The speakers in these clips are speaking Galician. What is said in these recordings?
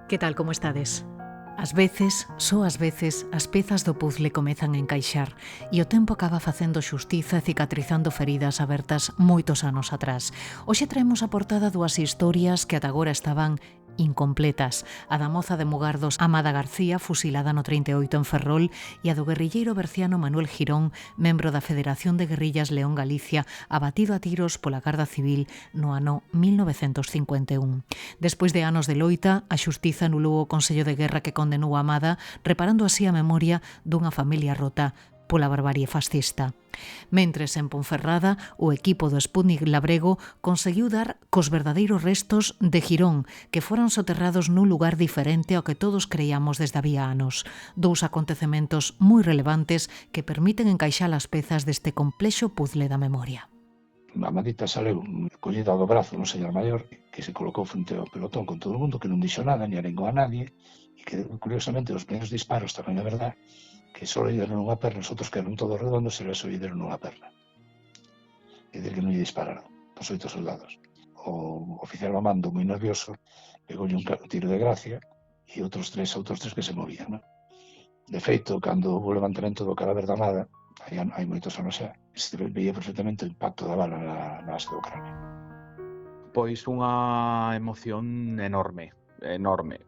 Que tal, como estades? Ás veces, só ás veces, as pezas do puzzle comezan a encaixar e o tempo acaba facendo xustiza e cicatrizando feridas abertas moitos anos atrás. Hoxe traemos a portada dúas historias que ata agora estaban incompletas. A da moza de Mugardos, Amada García, fusilada no 38 en Ferrol, e a do guerrilleiro berciano Manuel Girón, membro da Federación de Guerrillas León Galicia, abatido a tiros pola Garda Civil no ano 1951. Despois de anos de loita, a xustiza anulou o Consello de Guerra que condenou a Amada, reparando así a memoria dunha familia rota pola barbarie fascista. Mentres, en Ponferrada, o equipo do Sputnik Labrego conseguiu dar cos verdadeiros restos de Girón, que foran soterrados nun lugar diferente ao que todos creíamos desde había anos. Dous acontecementos moi relevantes que permiten encaixar as pezas deste complexo puzzle da memoria. A Amadita saleu collida do brazo no señor maior, que se colocou frente ao pelotón con todo o mundo, que non dixo nada, ni arengou a nadie, e que, curiosamente, os primeiros disparos tamén é verdad, que só lle deron unha perna, os outros quedaron todos redondos e só lle deron unha perna. É dicir, que non lle dispararon os 8 soldados. O oficial Mamando, moi nervioso, pegoulle un tiro de gracia e outros tres que se movían, non? De feito, cando houve o levantamento do cadáver da Amada, hai moitos anos xa, se veía perfectamente o impacto da bala na base do cráneo. Pois unha emoción enorme,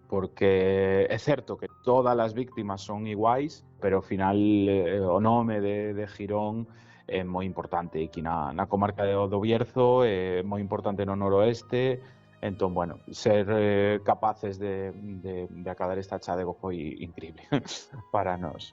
porque é certo que todas as víctimas son iguais, pero ao final o nome de Girón é moi importante aquí na comarca do Bierzo, é moi importante no noroeste. Entón, bueno, ser capaces de acadar esta chadego foi increíble para nós.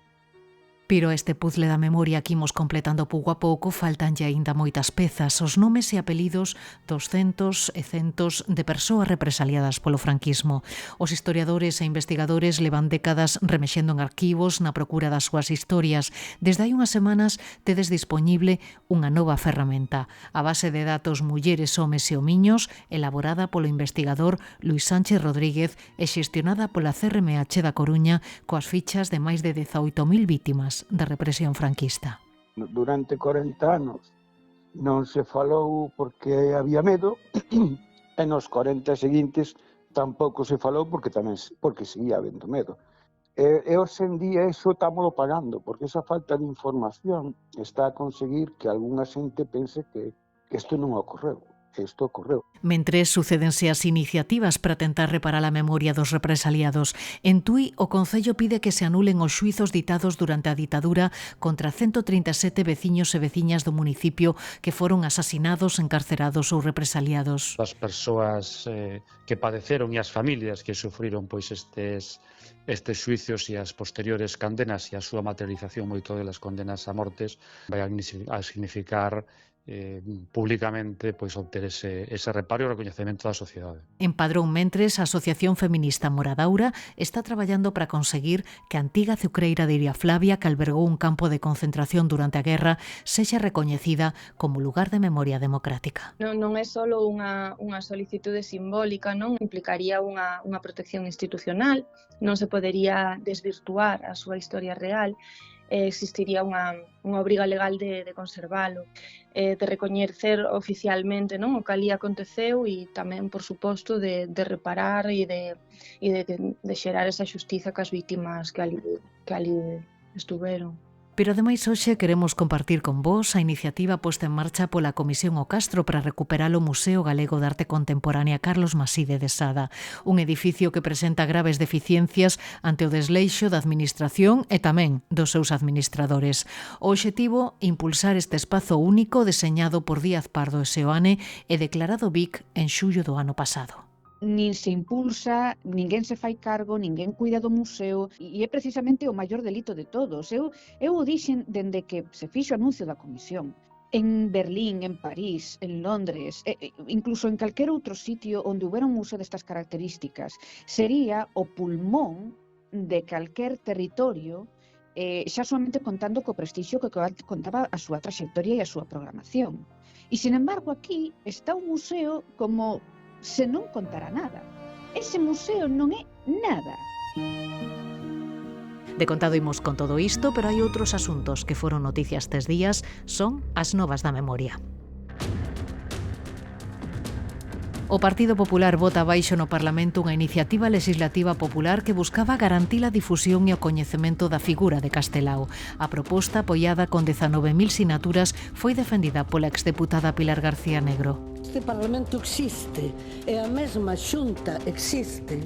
Pero este puzzle da memoria que imos completando pouco a pouco faltanlle aínda moitas pezas, os nomes e apelidos dos centos e centos de persoas represaliadas polo franquismo. Os historiadores e investigadores levan décadas remexendo en arquivos na procura das súas historias. Desde hai unhas semanas tedes dispoñible unha nova ferramenta, a base de datos mulleres, homes e homiños, elaborada polo investigador Luis Sánchez Rodríguez e xestionada pola CRMH da Coruña coas fichas de máis de 18.000 vítimas da represión franquista. Durante 40 anos non se falou porque había medo e nos 40 seguintes tampouco se falou porque seguía habendo medo. E hoxe en día iso estámoslo pagando, porque esa falta de información está a conseguir que algunha xente pense que isto non ocorreu. Isto ocorreu. Mentres sucédense as iniciativas para tentar reparar a memoria dos represaliados, en Tui o Concello pide que se anulen os xuizos ditados durante a ditadura contra 137 veciños e veciñas do municipio que foron asasinados, encarcerados ou represaliados. As persoas que padeceron e as familias que sufriron pois estes xuicios e as posteriores condenas e a súa materialización, moito delas condenas a mortes, vai a significar públicamente pois obter ese reparo e recoñecemento da sociedade. En Padrón, mentres, a Asociación Feminista Moradaura está traballando para conseguir que a antiga azucreira de Iria Flavia, que albergou un campo de concentración durante a guerra, sexa recoñecida como lugar de memoria democrática. Non é só unha solicitude simbólica, non implicaría unha protección institucional, non se podería desvirtuar a súa historia real, existiría unha obriga legal de conservalo, de recoñecer oficialmente, non, o que ali aconteceu e tamén, por suposto, de reparar e de xerar esa xustiza cas vítimas que ali estuveron. Pero ademais hoxe queremos compartir con vos a iniciativa posta en marcha pola Comisión O Castro para recuperar o Museo Galego de Arte Contemporánea Carlos Maside de Sada, un edificio que presenta graves deficiencias ante o desleixo da administración e tamén dos seus administradores. O obxectivo, impulsar este espazo único deseñado por Díaz Pardo e Seoane e declarado BIC en xullo do ano pasado. Nin se impulsa, ninguén se fai cargo, ninguén cuida do museo e é precisamente o maior delito de todos. Eu o dixen dende que se fixo o anuncio da comisión. En Berlín, en París, en Londres, incluso en calquer outro sitio onde houbera un museo destas características, sería o pulmón de calquer territorio, xa somente contando co prestixio que contaba a súa traxectoria e a súa programación. E, sin embargo, aquí está un museo como se non contara nada. Ese museo non é nada. De contado imos con todo isto, pero hai outros asuntos que foron noticia estes días, son as novas da memoria. O Partido Popular vota abaixo no Parlamento unha iniciativa legislativa popular que buscaba garantir a difusión e o coñecemento da figura de Castelao. A proposta, apoiada con 19.000 sinaturas, foi defendida pola exdeputada Pilar García Negro. Este Parlamento existe e a mesma Xunta existe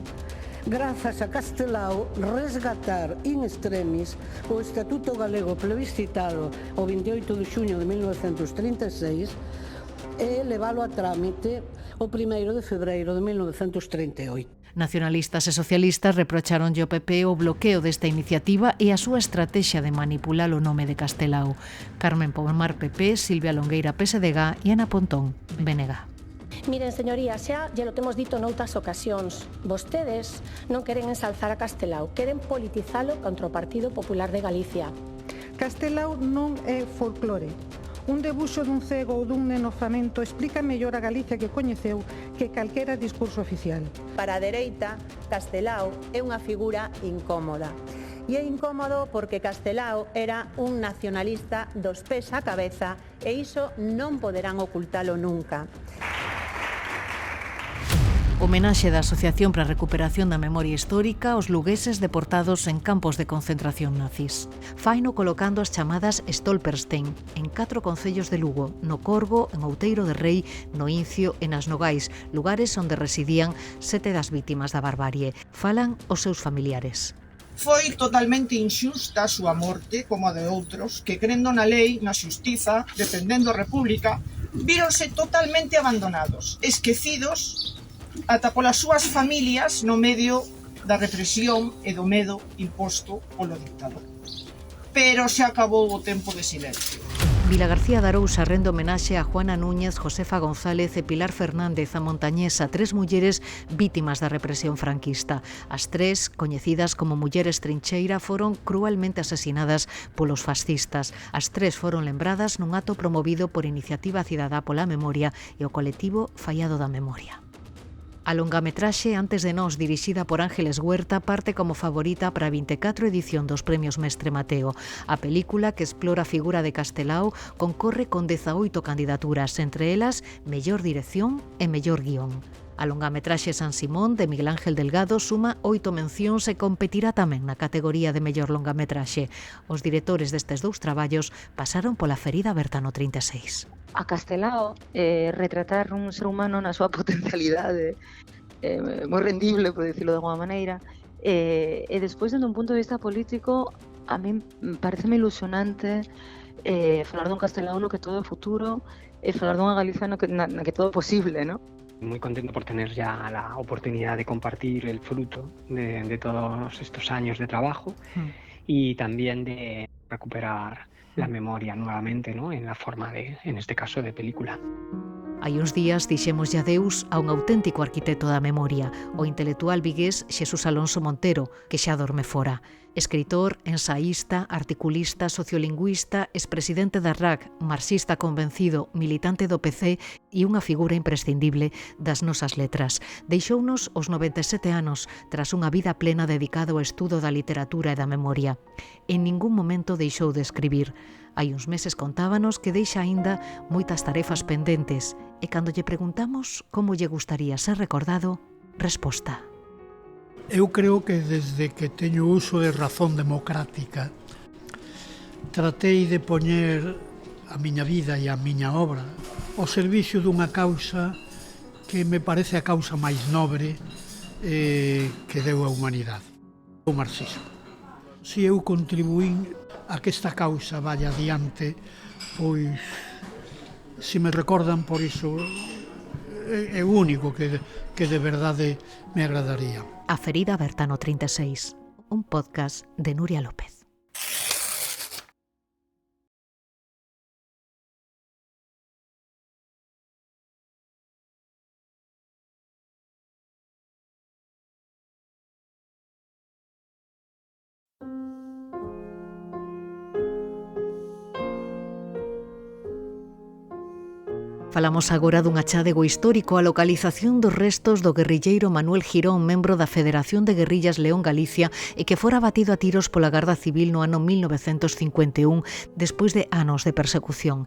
grazas a Castelao resgatar in extremis o Estatuto Galego plebiscitado o 28 de xuño de 1936 e leválo a trámite o 1 de febreiro de 1938. Nacionalistas e socialistas reprocháronlle ao PP o bloqueo desta iniciativa e a súa estrategia de manipular o nome de Castelao. Carmen Pomar, PP, Silvia Longueira, PSDG e Ana Pontón, BNG. Miren, señorías, xa lle lo temos dito noutras ocasións. Vostedes non queren ensalzar a Castelao, queren politizalo contra o Partido Popular de Galicia. Castelao non é folclore. Un debuxo dun cego ou dun neno famento explica mellor a Galicia que coñeceu que calquera discurso oficial. Para a dereita, Castelao é unha figura incómoda. E é incómodo porque Castelao era un nacionalista dos pés á cabeza e iso non poderán ocultalo nunca. Homenaxe da Asociación para a Recuperación da Memoria Histórica aos lugueses deportados en campos de concentración nazis. Faino colocando as chamadas Stolperstein en 4 concellos de Lugo, no Corgo, en Outeiro de Rei, no Incio e nas Nogais, lugares onde residían 7 das vítimas da barbarie. Falan os seus familiares. Foi totalmente inxusta a súa morte, como a de outros, que crendo na lei, na xustiza, defendendo a República, víronse totalmente abandonados, esquecidos, ata polas súas familias no medio da represión e do medo imposto polo dictador. Pero se acabou o tempo de silencio. Vila García de Arousa rende homenaxe a Juana Núñez, Josefa González e Pilar Fernández, a montañesa, 3 mulleres vítimas da represión franquista. As 3, coñecidas como mulleres trincheira, foron cruelmente asesinadas polos fascistas. As 3 foron lembradas nun acto promovido por Iniciativa Cidadá pola Memoria e o colectivo Fallado da Memoria. A longametraxe Antes de nós, dirixida por Ángeles Huerta, parte como favorita para a 24 edición dos Premios Mestre Mateo. A película, que explora a figura de Castelao, concorre con 18 candidaturas, entre elas Mellor Dirección e Mellor Guión. A longametraxe San Simón, de Miguel Ángel Delgado, suma 8 mencións e competirá tamén na categoría de mellor longametraxe. Os directores destes 2 traballos pasaron pola ferida aberta no 36. A Castelao retratar un ser humano na súa potencialidade moi rendible, por dicirlo de alguma maneira, e despois, dende un punto de vista político, a mí pareceme ilusionante falar dun Castelao no que todo é futuro e falar dunha Galicia na que todo é posible, ¿no? Muy contento por tener ya la oportunidad de compartir el fruto de todos estos años de trabajo y también de recuperar la memoria nuevamente, ¿no? En la forma de, en este caso, de película. Hai uns días dixémoslle adeus a un auténtico arquitecto da memoria, o intelectual vigués Xesús Alonso Montero, que xa dorme fora. Escritor, ensaísta, articulista, sociolingüista, expresidente da RAC, marxista convencido, militante do PC e unha figura imprescindible das nosas letras. Deixounos os 97 anos, tras unha vida plena dedicada ao estudo da literatura e da memoria. En ningún momento deixou de escribir. Hai uns meses contábanos que deixa aínda moitas tarefas pendentes e cando lle preguntamos como lle gustaría ser recordado, resposta. Eu creo que desde que teño uso de razón democrática tratei de poñer a miña vida e a miña obra ao servicio dunha causa que me parece a causa máis nobre que deu a humanidade, o marxismo. Se eu contribuín a que esta causa vaya adiante, pois, se me recordan por iso, é o único que de verdade me agradaría. A ferida aberta no 36, un podcast de Nuria López. Falamos agora dun achádego histórico, a localización dos restos do guerrilleiro Manuel Girón, membro da Federación de Guerrillas León Galicia e que fora abatido a tiros pola Garda Civil no ano 1951, despois de anos de persecución.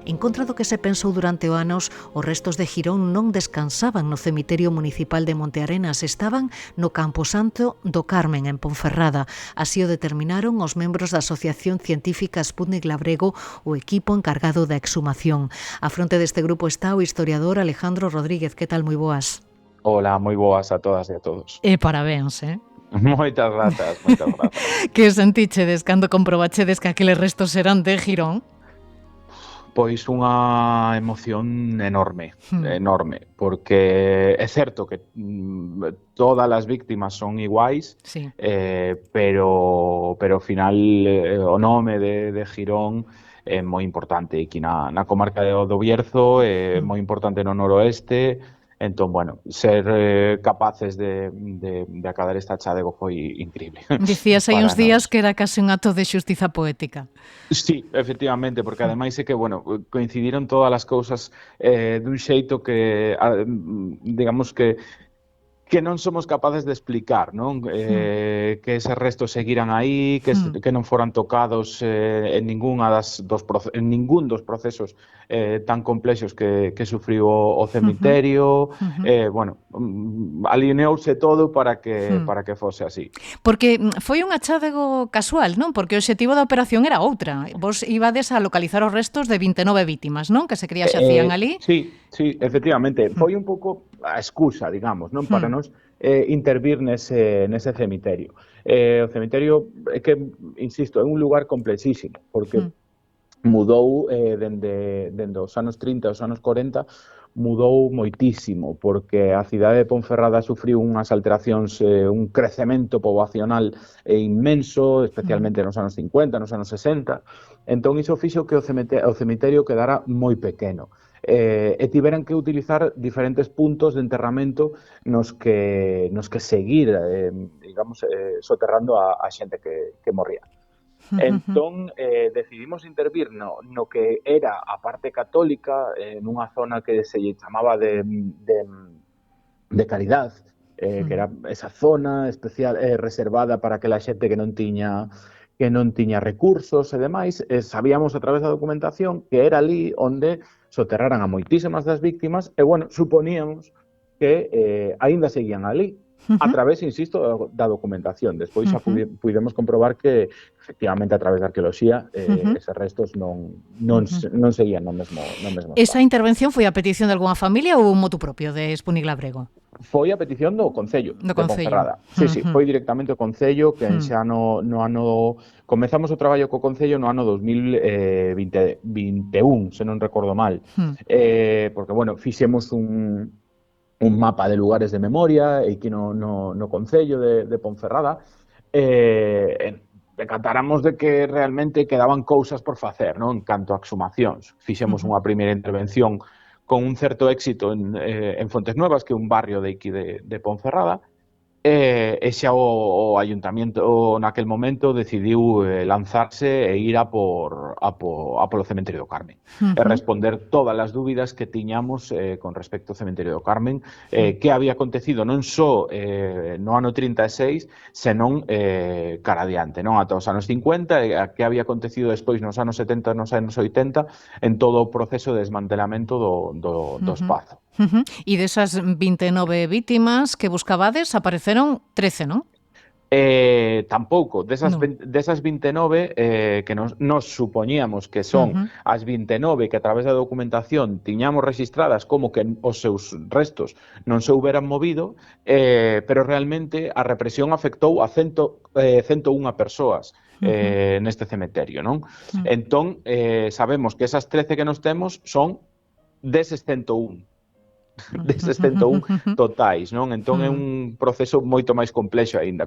En contra do que se pensou durante o anos, os restos de Girón non descansaban no cemiterio municipal de Montearenas, estaban no Camposanto do Carmen, en Ponferrada. Así o determinaron os membros da Asociación Científica Sputnik Labrego, o equipo encargado da exhumación. A fronte deste grupo está o historiador Alejandro Rodríguez. Que tal? Moi boas. Hola, moi boas a todas e a todos. E parabéns, Moitas grazas, moitas grazas. Que sentichedes cando comprobachedes que aqueles restos eran de Girón? Pois unha emoción enorme, porque é certo que todas as víctimas son iguais, sí. pero ao final o nome de Girón é moi importante aquí na comarca do Bierzo, é moi importante no noroeste. Entón, bueno, ser capaces de acadar esta chádego foi increíble. Dicías hai uns días que era case un acto de xustiza poética. Sí, efectivamente, porque ademais é que, bueno, coincidiron todas as cousas dun xeito que, digamos que non somos capaces de explicar, non? Que eses restos seguiran aí, que non foran tocados en ningún dos procesos tan complexos que sufriu o cemiterio. Bueno, alineouse todo para que fose así. Porque foi un achádego casual, non? Porque o obxectivo da operación era outra. Vos ibades a localizar os restos de 29 vítimas, non? Que se cría xa hacían ali. Sí, efectivamente. Foi un pouco a excusa, digamos, non, para nos intervir nese cemiterio. O cemiterio é que, insisto, é un lugar complexísimo, porque mudou dende os anos 30 aos anos 40, mudou moitísimo, porque a cidade de Ponferrada sufriu unhas alteracións, un crecemento poboacional inmenso, especialmente nos anos 50, nos anos 60. Entón, iso fixo que o cemiterio quedara moi pequeno. E tiveran que utilizar diferentes puntos de enterramento nos que seguir, digamos, soterrando a xente que morría. Entón, decidimos intervir no que era a parte católica, nunha zona que se lle chamaba de Caridad, que era esa zona especial reservada para aquela xente que non tiña recursos e demais. Sabíamos a través da documentación que era ali onde soterraran a moitísimas das víctimas e, bueno, suponíamos que aínda seguían ali, a través, insisto, da documentación. Despois xa pudemos comprobar que, efectivamente, a través da arqueoloxía, eses restos non seguían no mesmo espacio. Esa intervención foi a petición de algunha familia ou un motu propio de Sputnik Labrego? Foi a petición do Concello de Ponferrada. Sí, foi directamente o Concello que xa no ano... Comezamos o traballo co Concello no ano 2021, se non recordo mal. Porque, bueno, fixemos un mapa de lugares de memoria aquí no Concello de Ponferrada. Decatáramos de que realmente quedaban cousas por facer, non? En canto a exhumacións. Fixemos unha primeira intervención con un certo éxito en Fontes Nuevas, que é un barrio de aquí de Ponferrada, e xa o Ayuntamiento naquel momento decidiu lanzarse e ir a polo Cementerio do Carmen e responder todas as dúbidas que tiñamos con respecto ao Cementerio do Carmen, que había acontecido non só no ano 36, senón cara adiante, non ata os anos 50, e que había acontecido despois nos anos 70 e nos anos 80 en todo o proceso de desmantelamento do espazo. E desas 29 vítimas que buscabades, apareceron 13, non? Tampouco. Desas 29 que nos supoñíamos que son as 29 que a través da documentación tiñamos registradas como que os seus restos non se houberan movido, pero realmente a represión afectou a 101 persoas neste cementerio, non? Entón, sabemos que esas 13 que nos temos son deses 101. Deses 101 totais, non? Entón é un proceso moito máis complexo aínda.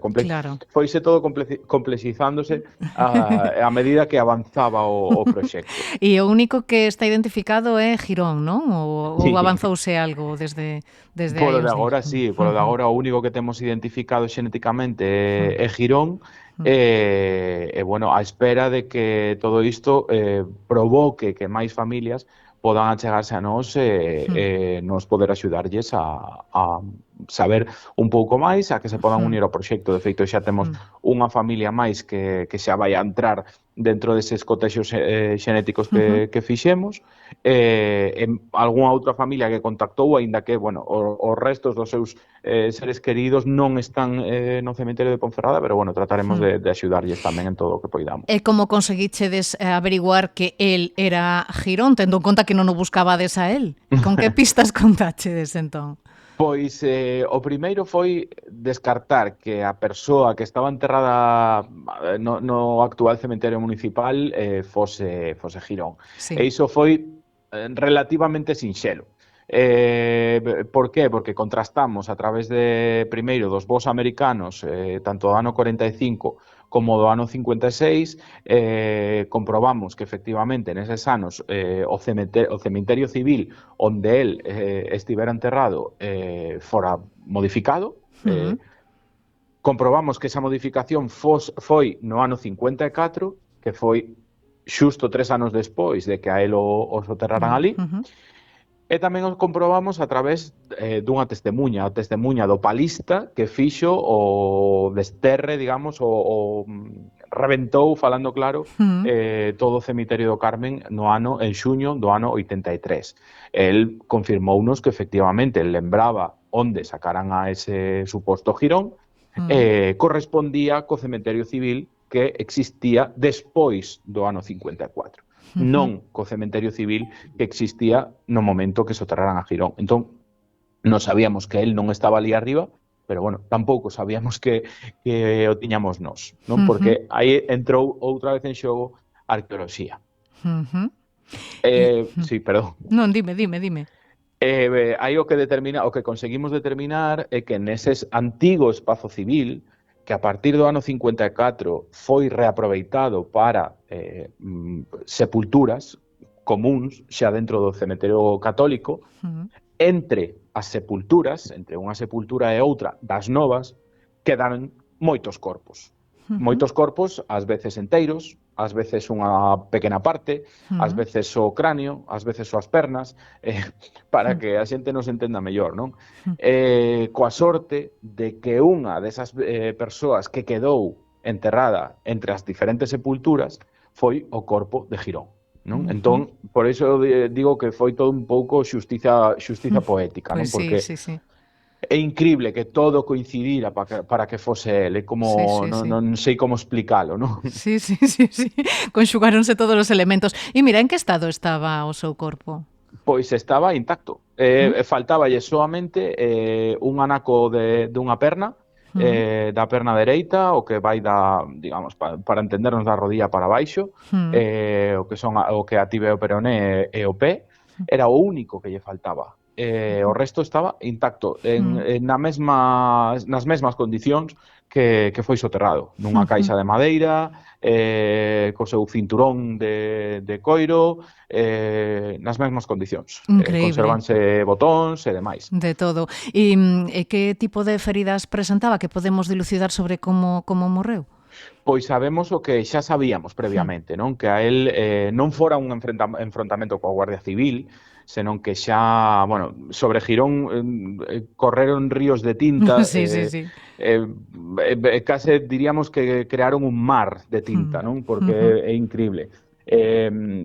Foise todo complexizándose a medida que avanzaba o proxecto. E o único que está identificado é Girón, non? Ou avanzouse algo desde aí? Polo de agora, sí. Polo de agora o único que temos identificado xenéticamente é Girón. E, bueno, a espera de que todo isto provoque que máis familias podan achegarse a nós e nos poder axudarlles a saber un pouco máis, a que se podan unir ao proxecto. De feito, xa temos unha familia máis que xa vai a entrar dentro deses cotexos xenéticos que fixemos, e algunha outra familia que contactou, aínda que, bueno, os restos dos seus seres queridos non están no cemiterio de Ponferrada, pero, bueno, trataremos de axudarlles tamén en todo o que poidamos. E como conseguichedes averiguar que el era Girón, tendo en conta que non o buscabades a él? Con que pistas contachedes, entón? Pois o primeiro foi descartar que a persoa que estaba enterrada no actual cementerio municipal fose Girón. Sí. E iso foi relativamente sinxelo. Por qué? Porque contrastamos a través de, primeiro, dos voos americanos, tanto do ano 45 como do ano 56, comprobamos que efectivamente neses anos o cemiterio civil onde el estivera enterrado fora modificado. Comprobamos que esa modificación foi no ano 54, que foi xusto 3 anos despois de que a el o soterraran ali. E tamén o comprobamos a través dunha testemuña, a testemuña do palista que fixo o desterre, digamos, o reventou, falando claro, todo o cemiterio do Carmen en xuño do ano 83. El confirmounos que efectivamente lembraba onde sacaran a ese suposto Girón, correspondía co cemiterio civil que existía despois do ano 54. Non co cemiterio civil que existía no momento que soterraran a Girón. Entón, non sabíamos que él non estaba ali arriba, pero, bueno, tampouco sabíamos que o tiñamos nós, non? Porque aí entrou outra vez en xogo a arqueoloxía. Sí, perdón. Non, dime. Aí o que conseguimos determinar é que neses antigo espazo civil, que a partir do ano 54 foi reaproveitado para sepulturas comuns xa dentro do cementerio católico, entre as sepulturas, entre unha sepultura e outra das novas, quedaron moitos corpos. Moitos corpos, ás veces enteiros, ás veces unha pequena parte, ás veces o cráneo, ás veces as pernas, para que a xente nos entenda mellor, non? Coa sorte de que unha desas persoas que quedou enterrada entre as diferentes sepulturas foi o corpo de Girón, non? Entón, por iso digo que foi todo un pouco xustiza poética, non? Porque é incrible que todo coincidira para que fose ele, como non sei como explicalo, non? Sí, conxugáronse todos os elementos. E mira, en que estado estaba o seu corpo? Pois estaba intacto. Faltaballe soamente un anaco dunha perna, da perna dereita, o que vai digamos, para entendernos da rodilla para baixo, o que ative o peroné e o pé, era o único que lle faltaba. O resto estaba intacto, nas mesmas condicións que foi soterrado, nunha caixa de madeira, co seu cinturón de coiro, nas mesmas condicións. Conservanse botóns e demais. De todo. E que tipo de feridas presentaba, que podemos dilucidar sobre como morreu? Pois sabemos o que xa sabíamos previamente, non? Que a él non fora un enfrontamento coa Guardia Civil, senón que xa, bueno, sobre Girón correron ríos de tinta, case diríamos que crearon un mar de tinta, non? Porque é increíble.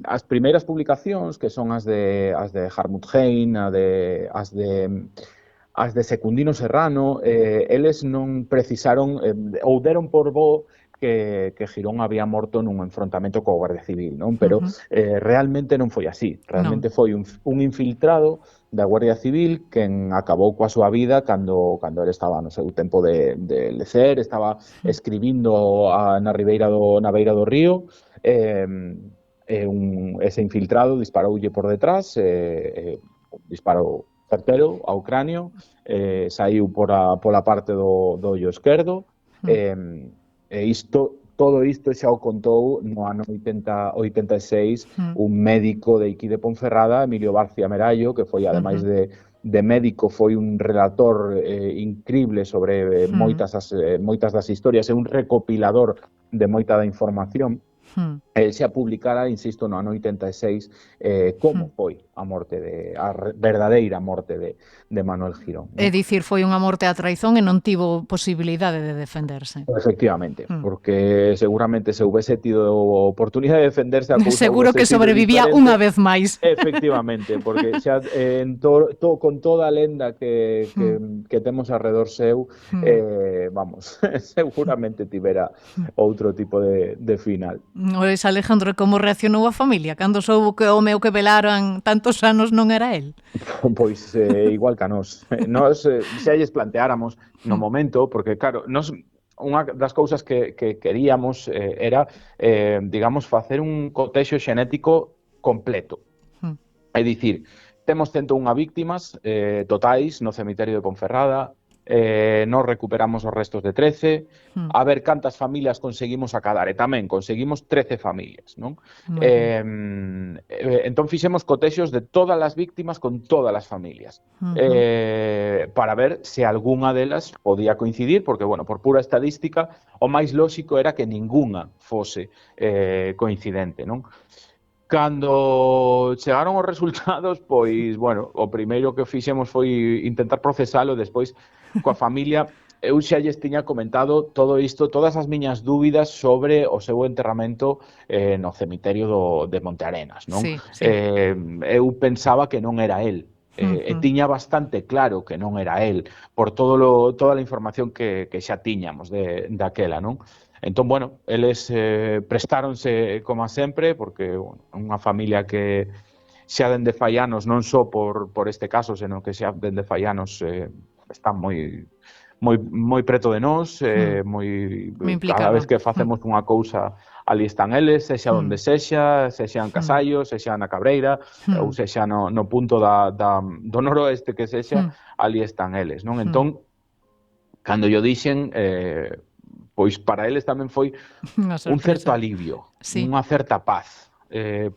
As primeiras publicacións, que son as de Hartmut Hein, as de Secundino Serrano, eles non precisaron, ou deron por bo que Girón había morto nun enfrontamento coa Guardia Civil, non? Pero realmente non foi así. Realmente foi un infiltrado da Guardia Civil quen acabou coa súa vida cando ele estaba no seu tempo de lecer, estaba escribindo na beira do río, ese infiltrado disparoulle por detrás, disparou certero ao cráneo, saiu pola parte do ollo esquerdo, todo isto xa o contou no ano 86 un médico de aquí de Ponferrada, Emilio Barcia Merallo, que foi, ademais de médico, foi un relator increíble sobre moitas das historias, é un recopilador de moita da información, el xa publicara, insisto, no ano 86 como foi a morte a verdadeira morte de Manuel Girón. É dicir, foi unha morte a traizón e non tivo posibilidade de defenderse. Efectivamente, porque seguramente se houvese tido oportunidade de defenderse a cousa seguro que sobrevivía unha vez máis. Efectivamente, porque xa con toda a lenda que temos alrededor seu, vamos, seguramente tivera outro tipo de final. Ois, Alejandro, como reaccionou a familia cando soubo que o meu que velaran tantos anos non era el? Pois igual que a nós. Nós xa lles planteáramos no momento, porque claro, nós unha das cousas que queríamos era, digamos, facer un cotexo xenético completo. É dicir, temos 101 víctimas totais no cemiterio de Ponferrada, nos recuperamos os restos de 13, a ver cantas familias conseguimos acadar, e tamén conseguimos 13 familias, non? Entón fixemos cotexos de todas as víctimas con todas as familias, para ver se algunha delas podía coincidir, porque, bueno, por pura estadística, o máis lóxico era que ninguna fose coincidente, non? Cando chegaron os resultados, pois, bueno, o primeiro que fixemos foi intentar procesalo, despois, coa familia, eu xa lles tiña comentado todo isto, todas as miñas dúbidas sobre o seu enterramento no cemiterio de Montearenas, non? Sí. Eu pensaba que non era el, e tiña bastante claro que non era el, por toda a información que xa tiñamos daquela, non? Entón, bueno, eles prestáronse como a sempre, porque unha familia que xa dende fai anos, non só por este caso, senón que xa dende fai anos está moi preto de nós, cada vez que facemos unha cousa, ali están eles, sexa onde sexa en Casallo, sexa na Cabreira, ou sexa no punto do noroeste que sexa, ali están eles, non? Entón, cando yo dixen, pois para eles tamén foi un certo alivio, unha certa paz,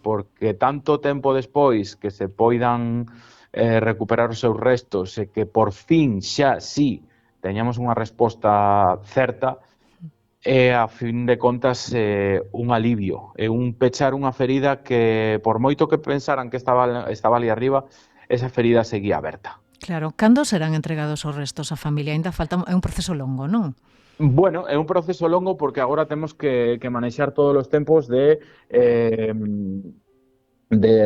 porque tanto tempo despois que se poidan recuperar os seus restos e que por fin xa sí teñamos unha resposta certa, é a fin de contas un alivio, é un pechar unha ferida que por moito que pensaran que estaba ali arriba, esa ferida seguía aberta. Claro, cando serán entregados os restos á familia? Ainda falta, é un proceso longo, non? Bueno, é un proceso longo porque agora temos que manexar todos os tempos de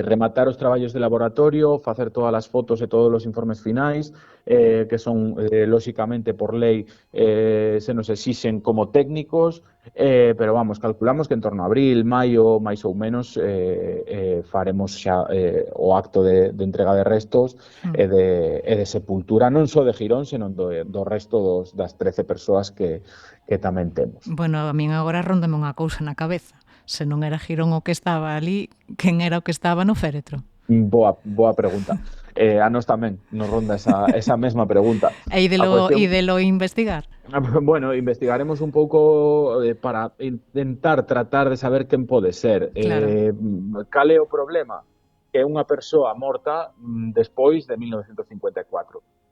rematar os traballos de laboratorio, facer todas as fotos e todos os informes finais, que son, lóxicamente, por lei, se nos exixen como técnicos, pero vamos, calculamos que en torno a abril, maio, máis ou menos, faremos xa o acto de entrega de restos e de sepultura, non só de Girón, senón do resto das 13 persoas que tamén temos. Bueno, a min agora róndame unha cousa na cabeza. Se non era Girón o que estaba ali, quen era o que estaba no féretro? Boa pregunta. A nós tamén nos ronda esa mesma pregunta. E idelo investigar? Bueno, investigaremos un pouco para intentar tratar de saber quen pode ser. Claro. Cal é o problema? Que é unha persoa morta despois de 1954.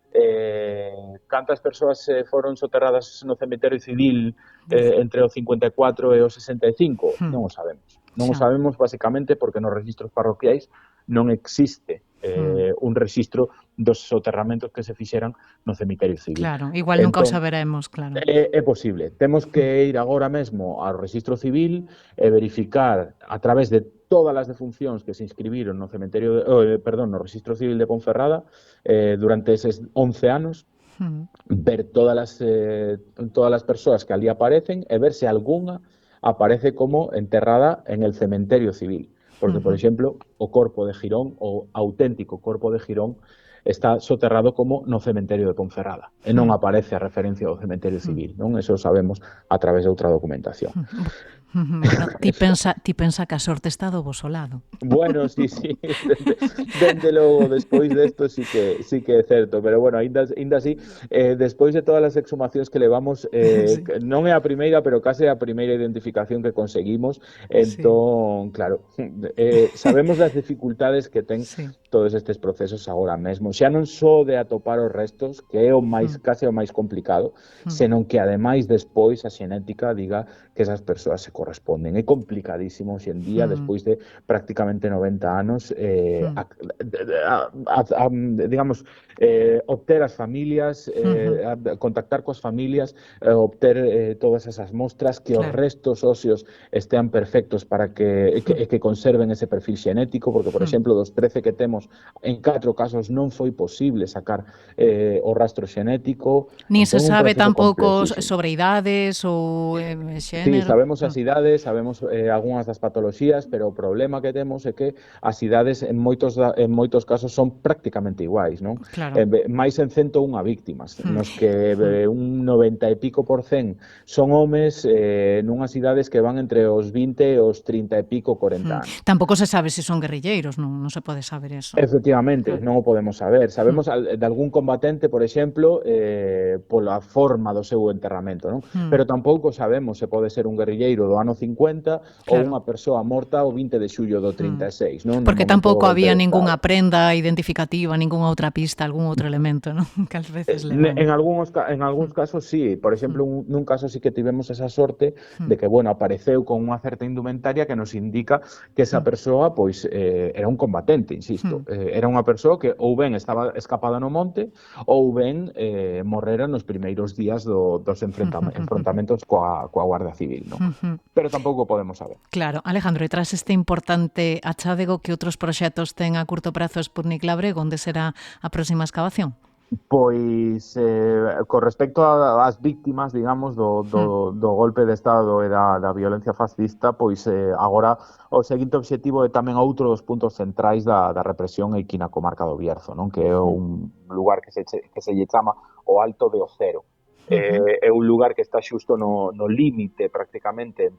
Cantas persoas foron soterradas no cemiterio civil entre o 54 e o 65? Non o sabemos. Non o sabemos basicamente porque nos registros parroquiais non existe un registro dos soterramentos que se fixeran no cemiterio civil. Claro, igual nunca o saberemos, claro. É posible. Temos que ir agora mesmo ao registro civil e verificar a través de todas as defuncións que se inscribiron no no registro civil de Ponferrada durante eses 11 anos, ver todas as persoas que ali aparecen e ver se algunha aparece como enterrada en el cementerio civil. Porque, por exemplo, o corpo de Girón, o auténtico corpo de Girón, está soterrado como no cemiterio de Ponferrada e non aparece a referencia do cemiterio civil, non? Eso sabemos a través de outra documentación. Bueno, ti pensa que a sorte está do voso lado. Bueno, sí, dende logo, despois desto sí que é certo, pero bueno, ainda así, despois de todas as exhumacións que levamos, non é a primeira, pero case a primeira identificación que conseguimos, entón, claro, sabemos das dificultades que ten todos estes procesos agora mesmo, xa non só de atopar os restos, que é o máis case o máis complicado, senón que ademais despois a xenética diga que esas persoas se corresponden. corresponden. É complicadísimo hoxe en día, despois de prácticamente 90 anos, digamos, obter as familias, contactar coas familias, obter todas esas mostras, que os restos óseos estean perfectos para que conserven ese perfil xenético, porque, por exemplo, dos 13 que temos, en 4 casos non foi posible sacar o rastro xenético. Nin se sabe tampouco sobre idades ou xénero. Sí, sabemos as idades, sabemos algunhas das patoloxías, pero o problema que temos é que as idades en moitos casos son prácticamente iguais, non? Claro. Máis en 101 víctimas, nos que un 90 e pico % son homes nunhas idades que van entre os 20 e os 30 e pico, 40 anos. Tampouco se sabe se son guerrilleiros, non se pode saber eso. Efectivamente, non o podemos saber. Sabemos de algún combatente, por exemplo, pola forma do seu enterramento, non? Pero tampouco sabemos se pode ser un guerrilleiro do ano 50 ou unha persoa morta o 20 de xullo do 36, non? Porque tampouco había ningunha prenda identificativa, ningunha outra pista, algún outro elemento, non? Que ás veces levan. En algúns casos sí, por exemplo, nun caso sí que tivemos esa sorte de que, bueno, apareceu con unha certa indumentaria que nos indica que esa persoa, pois, era un combatente, insisto. Era unha persoa que ou ben estaba escapada no monte ou ben morrera nos primeiros días dos enfrontamentos coa Guardia Civil, non? Pero tampouco podemos saber. Claro. Alejandro, e tras este importante achádego, que outros proxectos ten a curto prazo Sputnik Labrego, onde será a próxima excavación? Pois, con respecto ás víctimas, digamos, do golpe de Estado e da violencia fascista, pois agora o seguinte obxectivo é tamén outro dos puntos centrais da represión aquí na comarca do Bierzo, non? Que é un lugar que se lle chama o Alto de Ocero. É un lugar que está xusto no límite prácticamente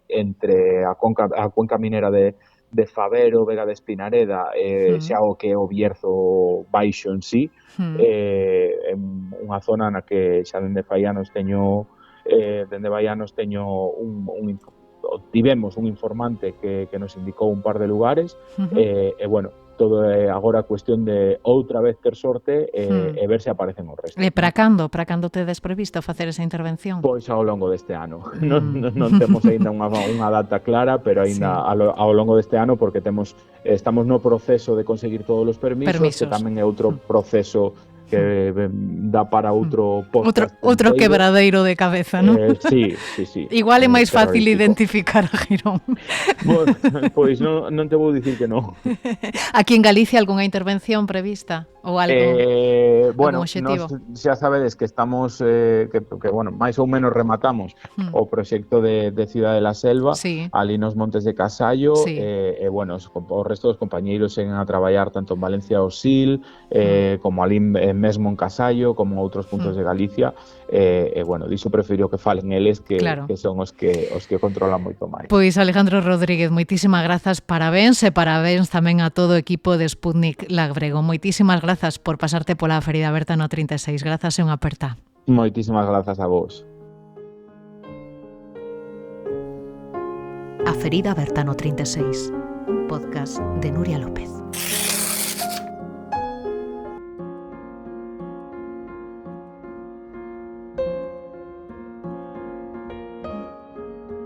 entre a cuenca minera de Favero, Vega de Espinareda, xa o que é o Bierzo baixo en sí, unha zona na que xa dende vai anos teño tivemos un informante que nos indicou un par de lugares, e bueno, todo é agora cuestión de outra vez ter sorte e ver se aparecen os restos. E para cando tedes previsto facer esa intervención? Pois ao longo deste ano. Non temos aínda unha data clara, pero aínda ao longo deste ano, porque estamos no proceso de conseguir todos os permisos, que tamén é outro proceso que dá para outro podcast. Outro quebradeiro de cabeza, non? Sí. Igual é máis fácil identificar a Girón. Pois non te vou dicir que non. Aquí en Galicia algunha intervención prevista? Ou algo? Bueno, xa sabedes que estamos que bueno, máis ou menos rematamos o proxecto de Ciudad de la Selva, ali nos Montes de Casallo, e bueno, os restos dos compañeiros seguen a traballar tanto en Valencia o Sil, como ali mesmo en Casallo, como outros puntos de Galicia, e bueno, diso prefiro que falen eles que son os que controlan moito máis. Pois Alejandro Rodríguez, moitísimas grazas, parabéns tamén a todo o equipo de Sputnik Labrego. Moitísimas grazas por pasarte pola Ferida Aberta no 36. Grazas e unha aperta. Moitísimas grazas a vos. A Ferida Aberta no 36, podcast de Nuria López.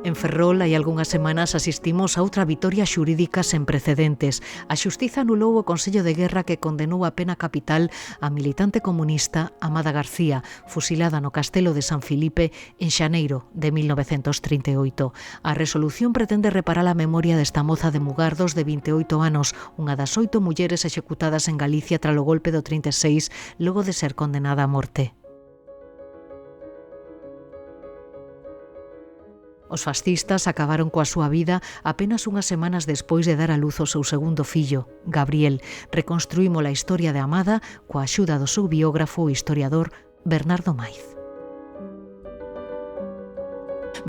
En Ferrol hai algunhas semanas asistimos a outra vitoria xurídica sen precedentes. A xustiza anulou o Consello de Guerra que condenou a pena capital a militante comunista Amada García, fusilada no Castelo de San Filipe en xaneiro de 1938. A resolución pretende reparar a memoria desta moza de Mugardos de 28 anos, unha das 8 mulleres executadas en Galicia tras o golpe do 36, logo de ser condenada a morte. Os fascistas acabaron coa súa vida apenas unhas semanas despois de dar a luz ao seu segundo fillo, Gabriel. Reconstruímos a historia de Amada coa axuda do seu biógrafo e historiador Bernardo Maiz.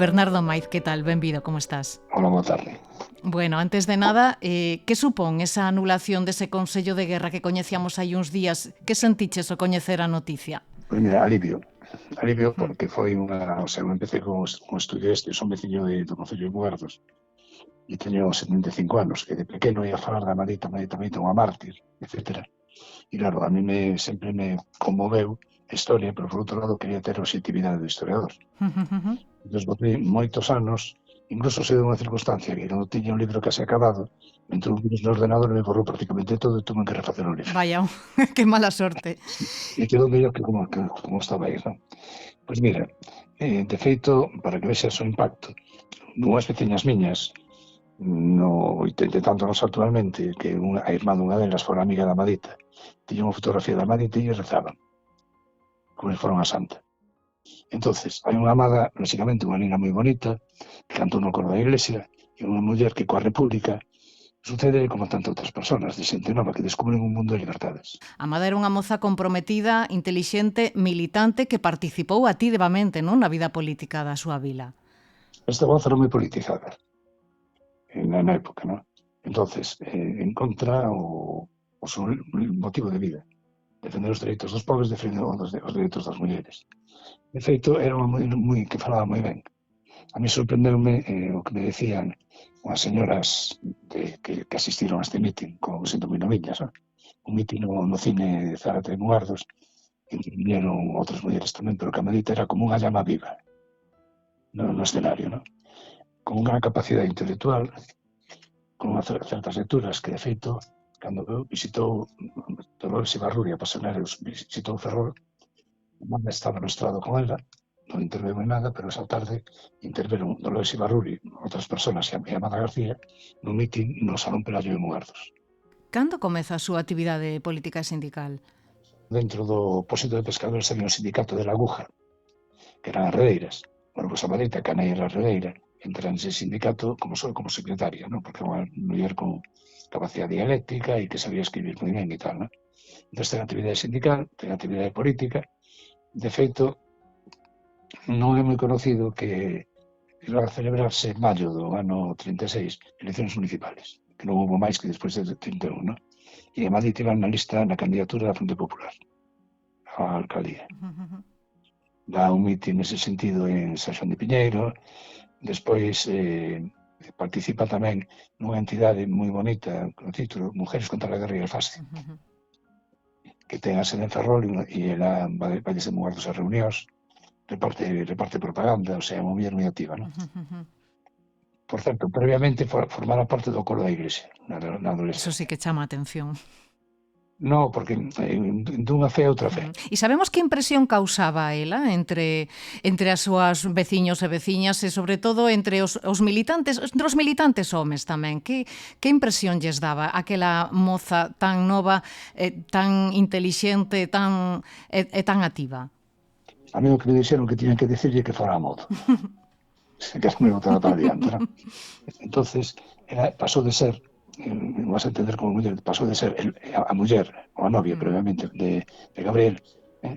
Bernardo Maiz, que tal? Benvido, como estás? Hola, boa tarde. Bueno, antes de nada, que supón esa anulación dese Consello de Guerra que coñecíamos hai uns días? Que sentiches ao coñecer a noticia? Pois mira, alivio porque foi unha... O sea, eu empecé con estudio son veciño do Concello de Mugardos e teño 75 anos, que de pequeno ia falar da Marita unha mártir, etc. E claro, a mí sempre me conmoveu a historia, pero por outro lado quería ter a objetividade do historiador. Entón, botei moitos anos Incluso se deu unha circunstancia que cando tiña un libro case acabado, me entrou un virus no ordenador e me borrou prácticamente todo e tuve que refacer o libro. Vaya, que mala sorte. E quedou mellor que como estaba aí, non? Pois mira, de feito, para que vexas o impacto, unhas veciñas miñas, no 80 e tantos anos actualmente, que a irmá dunha delas fora amiga da Amadita, tiña unha fotografía da Amadita e rezaban, como se fora unha santa. Entonces, hai unha amada, lógicamente, unha nena moi bonita, que cantou no coro da iglesia, e unha muller que coa República sucede como tantas outras persoas, de xente nova que descubren un mundo de libertades. Amada era unha moza comprometida, intelixente, militante, que participou activamente, non, na vida política da súa vila. Esta voz era moi politizada na época, non? Entonces, en contra o seu motivo de vida, defender os dereitos dos pobres, defender os dereitos das mulleres. De feito, era moi que falaba moi ben. A mí sorprendeume o que me decían unhas señoras que asistiron a este mitin, como sendo moi noviñas, un mitin no cine de Zárate de Mugardos, e vinieron outras mulleres tamén, pero que a Amadita era como unha llama viva no escenario, non? Con unha capacidade intelectual, con certas lecturas que, de feito, cando visitou Dolores Ibarruri a Pasioneros, visitou Ferrol, a mamá estaba no estrado con ela, non interveu en nada, pero esa tarde interveron Dolores Ibarruri, outras persoas e a Amada García no mitin no Salón Pelayo de Mugardos. Cando comeza a súa actividade política e sindical? Dentro do Pósito de Pescadores había un sindicato de la Aguja, que eran as redeiras. Bueno, pois a Amadita, que a nai era redeira, entra nese sindicato como secretaria, ¿no? Porque era unha muller con capacidade dialéctica e que sabía escribir moi ben e tal, ¿no? Entón, ten actividade sindical, ten actividade política. De feito, non é moi conocido que iba a celebrarse en maio do ano 36 eleccións municipales, que non houve máis que despois de 31, ¿no? E a Amadita iba na lista na candidatura da Fronte Popular á alcaldía. Dá un mitin nese sentido en San Xoán de Piñeiro. Despois participa tamén nunha entidade moi bonita con o título Mujeres contra a Guerra e el Fascio, que ten a sede en Ferrol e ela vai desde Mugardos a reunións, reparte propaganda, o sea, é unha muller moi activa, non? Por certo, previamente formara parte do coro da iglesia na adolescencia. Eso sí que chama a atención. No, porque dunha fe a outra fe. E sabemos que impresión causaba ela entre as súas veciños e veciñas e, sobre todo, entre os militantes, entre os militantes homes tamén. Que impresión lles daba aquela moza tan nova, tan intelixente e tan activa? A mí o que me dixeron que tiñan que dicirlle que fora a modo. Que era moi botada para adiante, non? Entonces, pasou de ser, vas a entender como muller, pasou de ser a muller, ou a novia previamente, de Gabriel,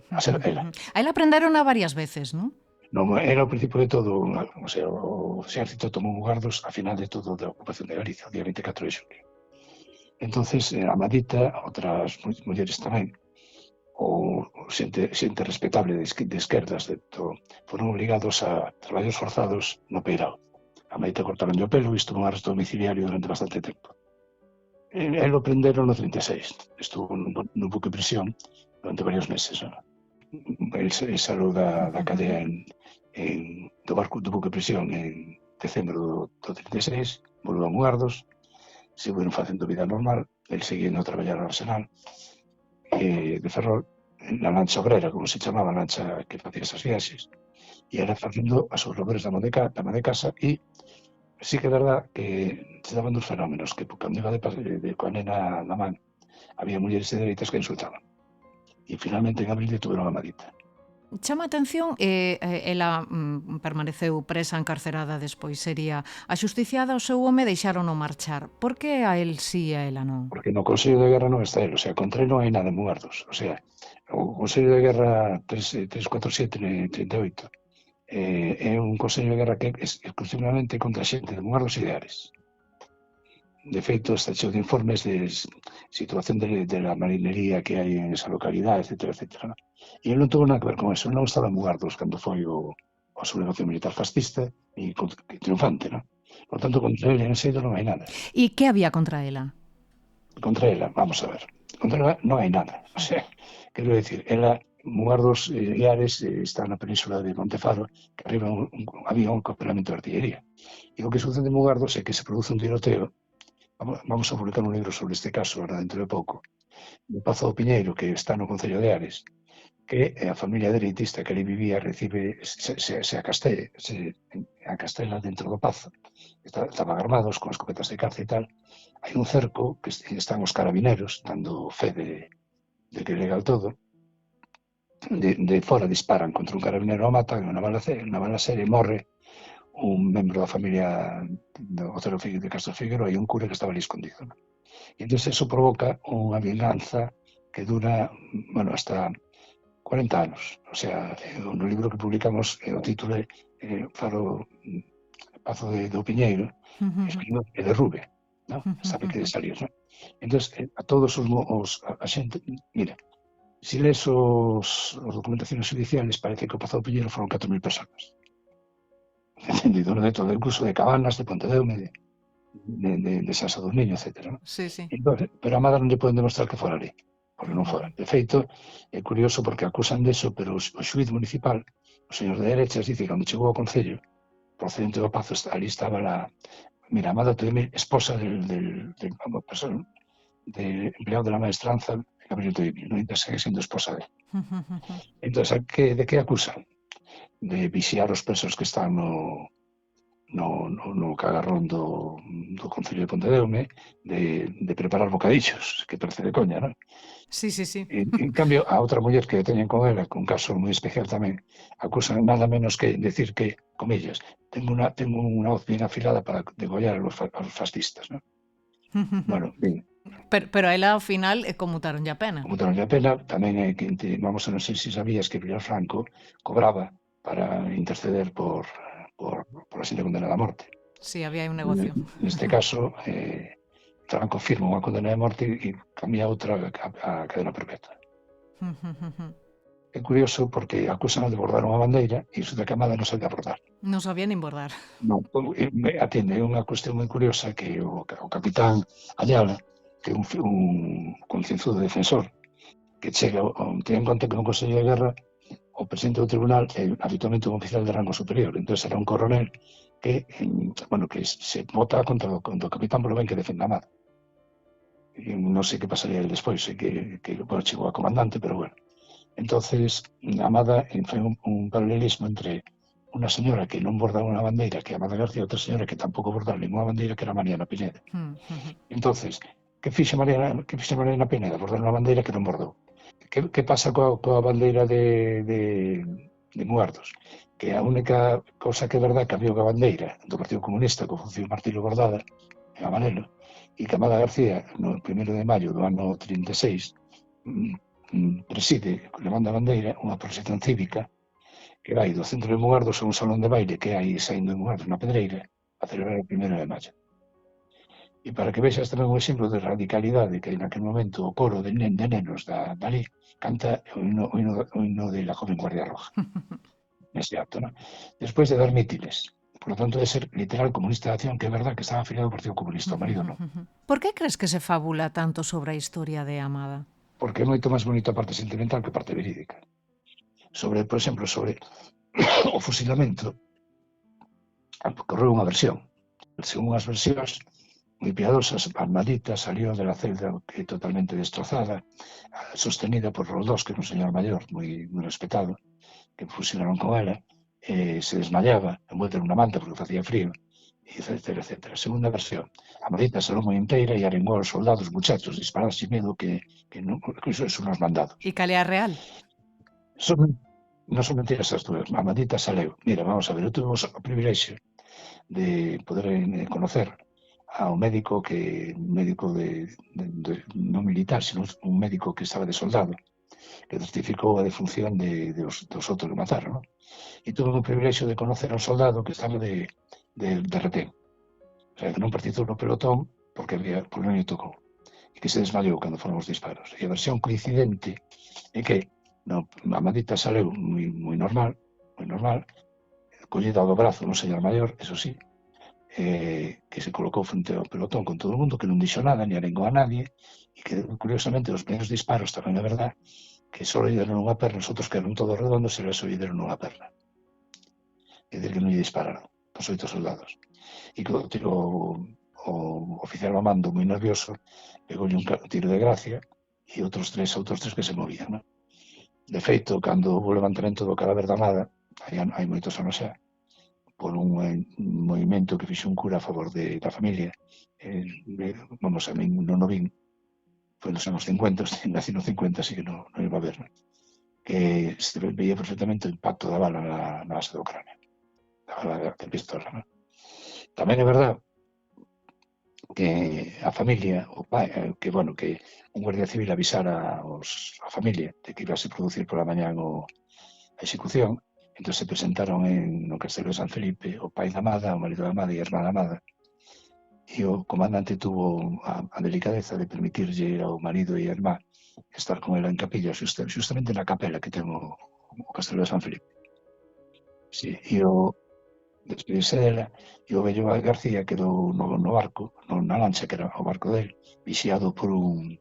a ser ela. A ela aprenderon varias veces, non? Non, era o principio de todo, o sea, o exército tomou Mugardos a final de todo da ocupación de Galicia, o día 24 de xulio. Entonces, a Amadita, outras mulleres tamén, ou xente respetable de esquerdas, foron obligados a traballos forzados no Peirao. A Amadita cortaron o pelo e estuvo en arresto domiciliario durante bastante tempo. El o prenderon no 36, estuvo no buque prisión durante varios meses. El salou da cadea do barco do buque prisión en decembro do 36, volveu a Mugardos, seguiron facendo vida normal, el seguindo a traballar ao Arsenal de Ferrol, na lancha obrera, como se chamaba, a lancha que facía esas viaxes, e era facendo as seus labores da ama de casa, e sí que é verdad que se daban dos fenómenos, que cando iba coa nena na man, había mulleres de dereitas que insultaban. E finalmente en abril detuveron a Amadita. Chama a atención, ela permaneceu presa, encarcerada, despois sería axusticiada, o seu home deixárono marchar. Por que a el sí e a ela non? Porque no Consello de Guerra non está el, o sea, contra el non hai nada en Mugardos. O sea, o Consello de Guerra 347-38 é un Consello de Guerra que é exclusivamente contra a xente de Mugardos e de Ares. De feito, está cheo de informes de situación de la marinería que hai en esa localidade, etc. ¿No? E ele non tuvo nada que ver con eso. Ele non estaba en Mugardos cando foi a sublevación militar fascista e triunfante, ¿no? Por tanto, contra ele en Seido non hai nada. E que había contra ela? Contra ela, vamos a ver. Contra ela non hai nada. O sea, quero decir, ela Mugardos e Ares está na península de Montefaro, que arriba había un campamento de artillería. E o que sucede en Mugardos é que se produce un tiroteo. Vamos a publicar un libro sobre este caso ahora dentro de pouco, do Pazo do Piñeiro, que está no Concello de Ares, que a familia dereitista que ali vivía recibe, se acastela dentro do Pazo. Estaban armados con escopetas de caza e tal. Hai un cerco que están os carabineros dando fe de que é legal todo. De fora disparan contra un carabinero, o matan, unha bala serie, morre un membro da familia do Otero de Castro Figueroa e un cura que estaba ali escondido. E entón eso provoca unha venganza que dura, bueno, hasta 40 anos. O sea, no libro que publicamos, o título é Pazo do Piñeiro, escrito e de Rube, non? Sabe que de salir, non? Entón, a todos a xente, mira, se lees as documentaciones judiciales, parece que o Pazo do Piñeiro foron 4.000 personas. Entendido, de todo, incluso de Cabanas, de Pontedeume, de San Sadurniño, etc. Sí, sí. Entonces, pero a Amada non lle poden demostrar que fora ali, porque non fora. De feito, é curioso porque acusan deso, pero o xuiz municipal, o señor de Derechas, dice que cando chegou ao Concello, procedente do Pazo, ali estaba mira, Amada Todemir, esposa del empleado de la maestranza, Gabriel Todemir, non segue sendo esposa dele. Entón, de que acusan? De vixiar os presos que están no cagarrón do Concello de Pontedeume, de preparar bocadillos, que parece de coña, non? Sí, sí, sí. En cambio, a outra muller que teñen con ela, con un caso moi especial tamén, acusan nada menos que decir que, comillas, tengo unha hoz bien afilada para degollar a los fascistas, non? Bueno, bien. Pero a ela ao final conmutaron a pena. Conmutaron a pena, tamén vamos a non sei se sabías que Franco cobraba para interceder por a xente condenada a morte. Sí, había un negocio. Neste caso, Franco firma unha condena de morte e cambia outra a cadena perpetua. É curioso porque acusan de bordar unha bandeira e iso da Camada non sabía bordar. Non sabía nin bordar. Non, atende, é unha cuestión moi curiosa que o capitán Ayala, que é un concienzudo defensor, que chega, ten en conta que no Consello de Guerra o presidente do tribunal é habitualmente un oficial de rango superior, entón era un coronel que se vota contra o capitán polo ben que defende a Amada. Non sei que pasaría el despois, sei que chegou a comandante, pero bueno. Entonces, Amada fai un paralelismo entre unha señora que non bordaba unha bandeira, que é Amada García, e outra señora que tampouco bordaba ninguna bandeira, que era Mariana Pineda. Entonces, que fixe Mariana Pineda? Bordar unha bandeira que non bordou. Que pasa coa bandeira de Mugardos? Que a única cosa que é verdad que había unha bandeira do Partido Comunista que foi Martilo Bordada en Amarelo, e que Amada García, no 1 de maio do ano 36, preside, levando a bandeira, unha procesión cívica que vai do centro de Mugardos a un salón de baile que hai saindo de Mugardos na Pedreira a celebrar o 1 de maio. E para que vexas tamén un exemplo de radicalidade que naquele momento o coro de nenos dali canta o himno de la joven Guardia Roja. Neste acto, non? Despois de dar mítines. Por lo tanto, de ser literal comunista de acción, que é verdad que estaba afiliado ao Partido Comunista, o marido non. Por que crees que se fabula tanto sobre a historia de Amada? Porque é moito máis bonita a parte sentimental que a parte verídica. Por exemplo, sobre o fusilamento, correu unha versión. Según as versións moi piadosas, Armadita salió de la celda totalmente destrozada, sostenida por Roldós, que é un señor maior moi respetado, que fusilaron con ela, se desmayaba, envuelta en unha manta porque facía frío, etc. Segunda versión, Armadita salió moi inteira e arengou aos soldados, muchachos, disparados sin medo que iso son os mandados. E cal é a real? Non son mentiras as dúas. Armadita saleu. Mira, vamos a ver, eu tuvimos o privilexio de poder conocer ao médico non militar, sino un médico que estaba de soldado, que testificou a defunción dos outros que mataron, non? E tuve o privilexio de conocer a un soldado que estaba de retén. O sea, que non participou no pelotón porque non lle tocou. E que se desmayou cando foron os disparos. E a versión coincidente é que a Amadita saleu moi normal, collida ao do brazo un señor maior, eso sí, que se colocou frente ao pelotón con todo o mundo, que non dixo nada, ni arengou a nadie, e que, curiosamente, os primeiros disparos tamén é verdad que só lle deron unha perna, os outros que eran todos redondos, e só lle deron unha perna. É dicir, que non lle dispararon os 8 soldados. E que o oficial ao mando, moi nervioso, pegoulle un tiro de gracia e outros tres que se movían. Non? De feito, cando houve o levantamento do cadáver da amada, hai moitos anos xa, por un movimento que fixe un cura a favor da familia, vamos, a min non o vin, foi nos anos 50, nací nos 50, así que non iba a ver, non? Que se veía perfectamente o impacto da bala na base do cráneo, da bala de pistola. Non? Tamén é verdad que a familia, o pai, que un guardia civil avisara a familia de que ibase a producir pola mañán a execución, entón se presentaron no Castelo de San Felipe o pai da amada, o marido da amada e a irmá da amada, e o comandante tuvo a delicadeza de permitirlle ao marido e a irmá estar con ela en capilla, justamente na capela que ten o Castelo de San Felipe. Sí, e despedirse dela, e o vello García quedou no barco, na lancha que era o barco del, vixiado por un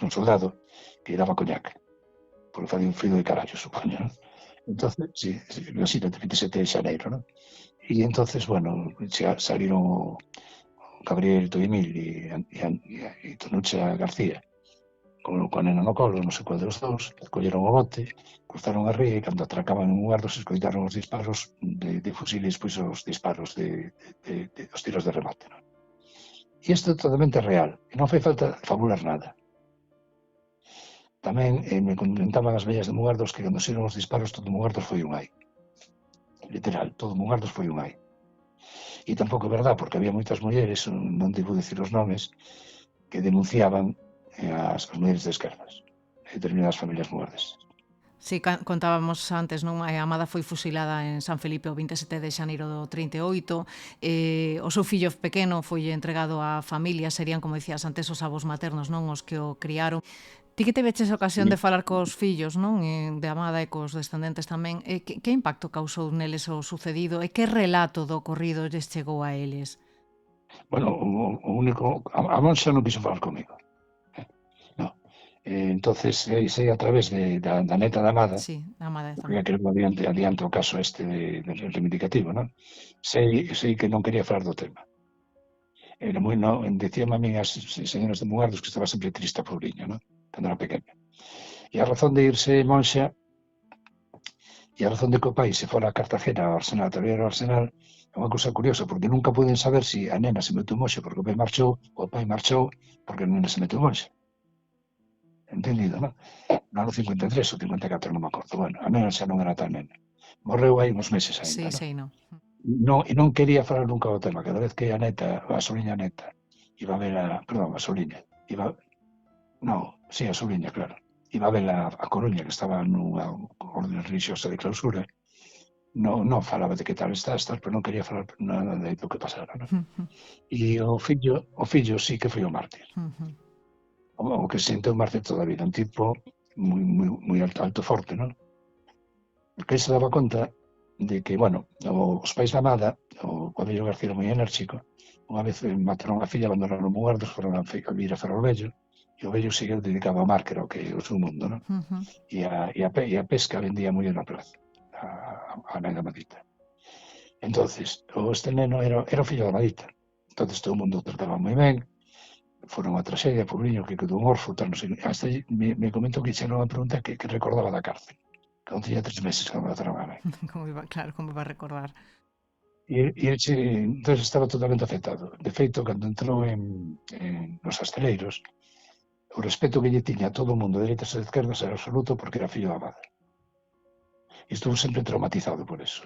soldado que daba coñac, porque facía un frío de carallo, supoño, non? Entonces, sí, imagínate, 27 de xaneiro, non? E entonces, salieron o Gabriel Toimil e Tonucha García con a nena no colo, non sei cual dos dous, colleron o bote, cruzaron a ría e cando atracaban en un lugar se escoitaron os disparos de fusiles, pois os disparos os tiros de remate. Non? E isto é totalmente real, e non fai falta fabular nada. Tamén me comentaban as vellas de Mugardos que cando xeron os disparos todo Mugardos foi un ai. Literal, todo Mugardos foi un ai. E tampouco é verdad, porque había moitas mulleres, non devo dicir os nomes, que denunciaban as mulleres de esquerdas, determinadas familias mugardes. Si, contábamos antes, non? A amada foi fusilada en San Felipe o 27 de xaneiro do 38, o seu fillo pequeno foi entregado á familia, serían, como dicías antes, os avós maternos, non? Os que o criaron. Ti que te veches a ocasión de falar cos fillos, non? De amada e cos descendentes tamén, que impacto causou neles o sucedido e que relato do ocorrido lles chegou a eles? Bueno, o único, a monxa non quiso falar comigo. Entonces sei a través da neta da amada, sí, da amada porque creo que adiante o caso este de reivindicativo, non? Sei que non quería falar do tema. Era moi, dicíame a min as señoras de Mugardos que estaba sempre triste a pobriña, non? Cando era pequena. E a razón de irse monxa e a razón de que o pai se fora a Cartagena ao Arsenal, a traballar ao Arsenal, é unha cousa curiosa, porque nunca poden saber se a nena se meteu monxa porque o pai marchou ou o pai marchou porque a nena se meteu monxa. Entendido, non? No ano 53 ou 54, non me acordo. Bueno, a nena xa non era tan nena. Morreu aí uns meses ainda, non? E non quería falar nunca do tema. Cada vez que a soliña neta, iba a ver a soliña, a soliña, claro. Iba a ver a Coruña, que estaba nunha orden religiosa de clausura, non falaba de que tal estás, pero non quería falar nada do que pasara, non? E o fillo sí que foi o mártir. O que se sentou mártir toda a vida, un tipo moi alto forte, non? Porque se daba conta de que, os pais da amada, o Abello García era moi enérxico, unha vez mataron a filla, abandonaron o Mugardos, foron a vir a Ferrolvello, e o vello seguiu dedicado ao mar, que era o seu mundo, non? E a pesca vendía moi na praza, a nena Amadita. Entonces, este neno era o fillo da Amadita, entonces todo o mundo trataba moi ben, foron unha traxedia, pobriño, que quedou un orfo, tal, non sei, hasta me comentou que xeron a pregunta que recordaba da cárcel, que non tiña 3 meses cando mataron a mãe. Claro, como iba a recordar. E entón estaba totalmente afectado. De feito, cando entrou nos asteleiros, o respeto que lle tiña a todo o mundo, de dereitas e de esquerdas, era absoluto porque era fillo da amada. E estuvo sempre traumatizado por eso.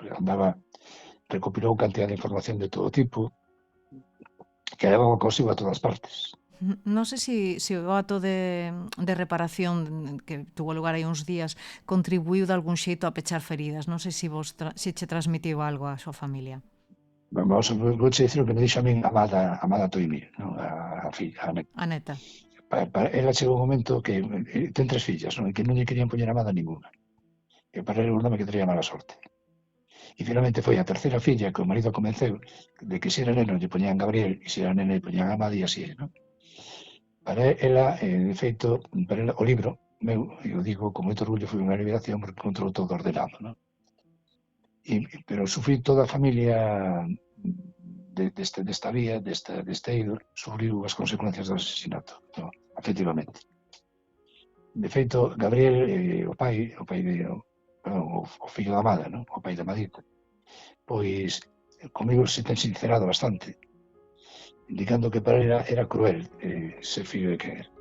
Recopilou cantidad de información de todo tipo, que levaba consigo a todas partes. Non sei se o acto de reparación que tuvo lugar hai uns días contribuiu de algún xeito a pechar feridas. Non sei se che transmitiu algo a súa familia. Vou che dicir o que me dixo a min Amada Toimil, a filla, a neta. Ela chegou un momento que ten 3 fillas, que non lle querían poñer Amada ninguna. E para ela un nome que traía mala sorte. E finalmente foi a terceira filla que o marido convenceu de que se era neno lle poñían Gabriel e se era nena lle poñían Amada e así, non? Para ela, de feito, o libro eu digo con moito orgullo, foi unha liberación porque controlou todo ordenado, non? Pero sufrí toda a familia desta vía, deste ídolo, sufriu as consecuencias do asesinato, no, efectivamente. De feito, Gabriel, o fillo da Amada, non? O pai da Amadita, pois comigo se ten sincerado bastante, indicando que para ele era cruel ser fillo de quen era.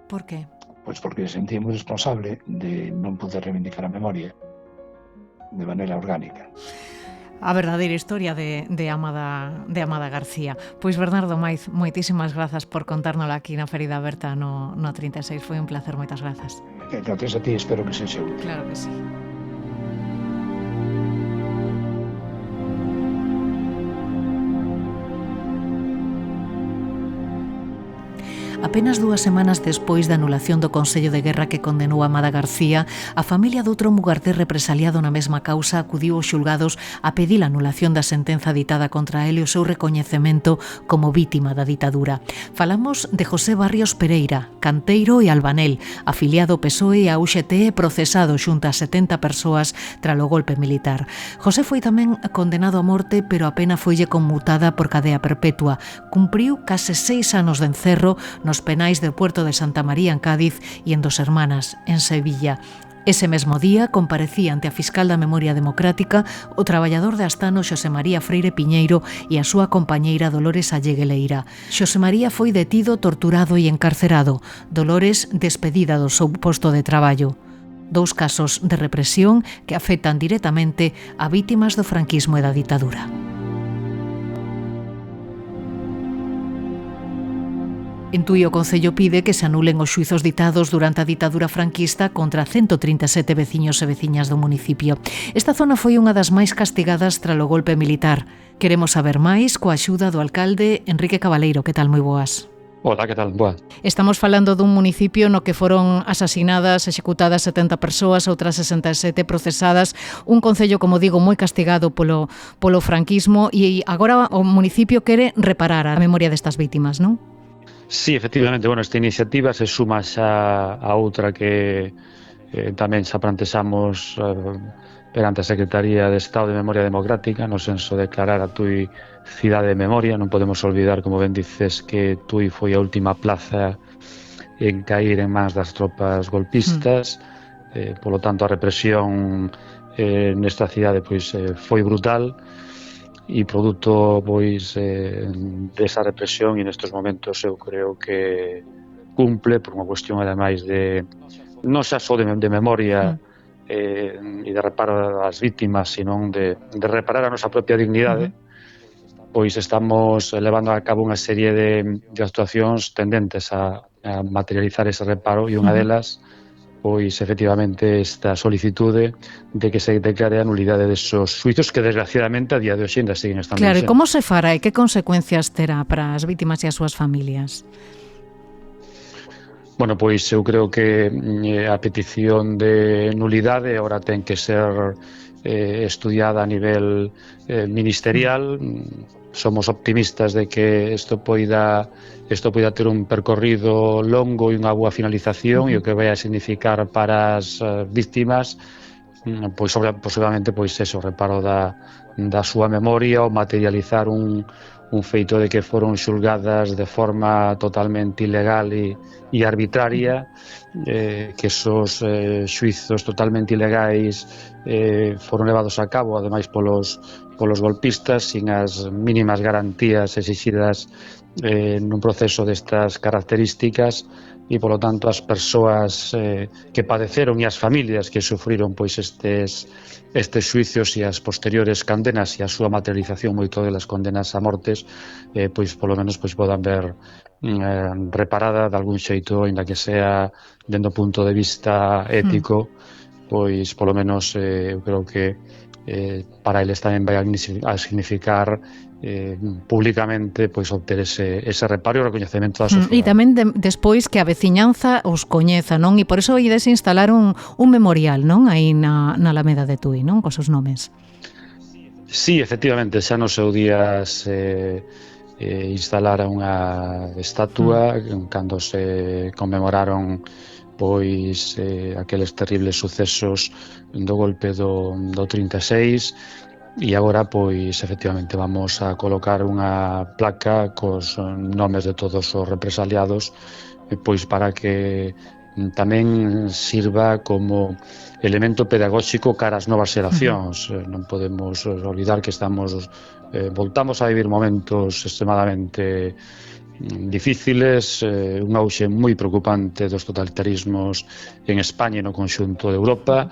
Por qué? Pois porque se sentía moi responsable de non poder reivindicar a memoria de maneira orgánica. A verdadeira historia de Amada García. Pois Bernardo Maiz, moitísimas grazas por contárnosla aquí na Ferida Aberta no 36. Foi un placer, moitas grazas. Gracias a ti, espero que sexa útil. Claro que sí. Apenas 2 semanas despois da anulación do Consello de Guerra que condenou a Amada García, a familia doutro mugartés represaliado na mesma causa acudiu aos xulgados a pedir a anulación da sentenza ditada contra ele e o seu recoñecemento como vítima da ditadura. Falamos de José Barrios Pereira, canteiro e albanel, afiliado ao PSOE e a UGT, procesado xunto a 70 persoas tralo golpe militar. José foi tamén condenado a morte, pero a pena foille conmutada por cadea perpetua. Cumpriu case 6 anos de encerro nos penais do Puerto de Santa María en Cádiz e en Dos Hermanas, en Sevilla. Ese mesmo día comparecía ante a fiscal da Memoria Democrática o traballador de Astano Xosé María Freire Piñeiro e a súa compañeira Dolores Allegueleira. Xosé María foi detido, torturado e encarcerado. Dolores despedida do seu posto de traballo. 2 casos de represión que afectan directamente a vítimas do franquismo e da ditadura. En Tui o Concello pide que se anulen os xuizos ditados durante a ditadura franquista contra 137 veciños e veciñas do municipio. Esta zona foi unha das máis castigadas tralo golpe militar. Queremos saber máis coa axuda do alcalde Enrique Cabaleiro. Que tal? Moi boas. Hola, que tal? Boa. Estamos falando dun municipio no que foron asasinadas, executadas 70 persoas, outras 67 procesadas, un concello, como digo, moi castigado polo franquismo, e agora o municipio quere reparar a memoria destas vítimas, non? Sí, efectivamente, bueno, esta iniciativa se suma xa a outra que tamén xa plantexamos perante a Secretaría de Estado de Memoria Democrática, no senso de declarar a Tui cidade de memoria. Non podemos olvidar, como ben dices, que Tui foi a última plaza en cair en mans das tropas golpistas, polo tanto a represión nesta cidade pois foi brutal, e produto pois desa represión, e nestes momentos eu creo que cumple por unha cuestión ademais de non xa só de memoria e de reparo das vítimas, sino de reparar a nosa propia dignidade. Pois estamos levando a cabo unha serie de actuacións tendentes a materializar ese reparo, e unha delas pois efectivamente esta solicitude de que se declare a nulidade desos xuizos que desgraciadamente a día de hoxe ainda siguen estando. Claro, e como se fará e que consecuencias terá para as vítimas e as súas familias? Bueno, pois eu creo que a petición de nulidade agora ten que ser estudiada a nivel ministerial. Somos optimistas de que isto poida ter un percorrido longo e unha boa finalización, e o que vai a significar para as vítimas pois posiblemente pois eso, o reparo da súa memoria, ou materializar un feito de que foron xulgadas de forma totalmente ilegal e arbitraria, que esos xuizos totalmente ilegais foron levados a cabo ademais polos golpistas sin as mínimas garantías exixidas nun proceso destas características, e polo tanto as persoas que padeceron e as familias que sufriron pois estes xuicios e as posteriores condenas e a súa materialización, moito delas condenas a mortes, pois polo menos pois podan ver reparada de algún xeito, ainda que sea dende o punto de vista ético, pois polo menos eu creo que para eles tamén vai a significar públicamente pois obter ese reparo e o recoñecemento da sociedade. E tamén despois que a veciñanza os coñeza, non? E por iso ides instalar un memorial, non? Aí na Alameda de Tui, non? Cos seus nomes. Sí, efectivamente, xa no seu día se instalara unha estatua cando se conmemoraron pois aqueles terribles sucesos do golpe do 36, e agora, pois, efectivamente, vamos a colocar unha placa cos nomes de todos os represaliados, pois para que tamén sirva como elemento pedagóxico cara ás novas xeracións. Non podemos olvidar que voltamos a vivir momentos extremadamente difíciles, un auxe moi preocupante dos totalitarismos en España e no conxunto de Europa,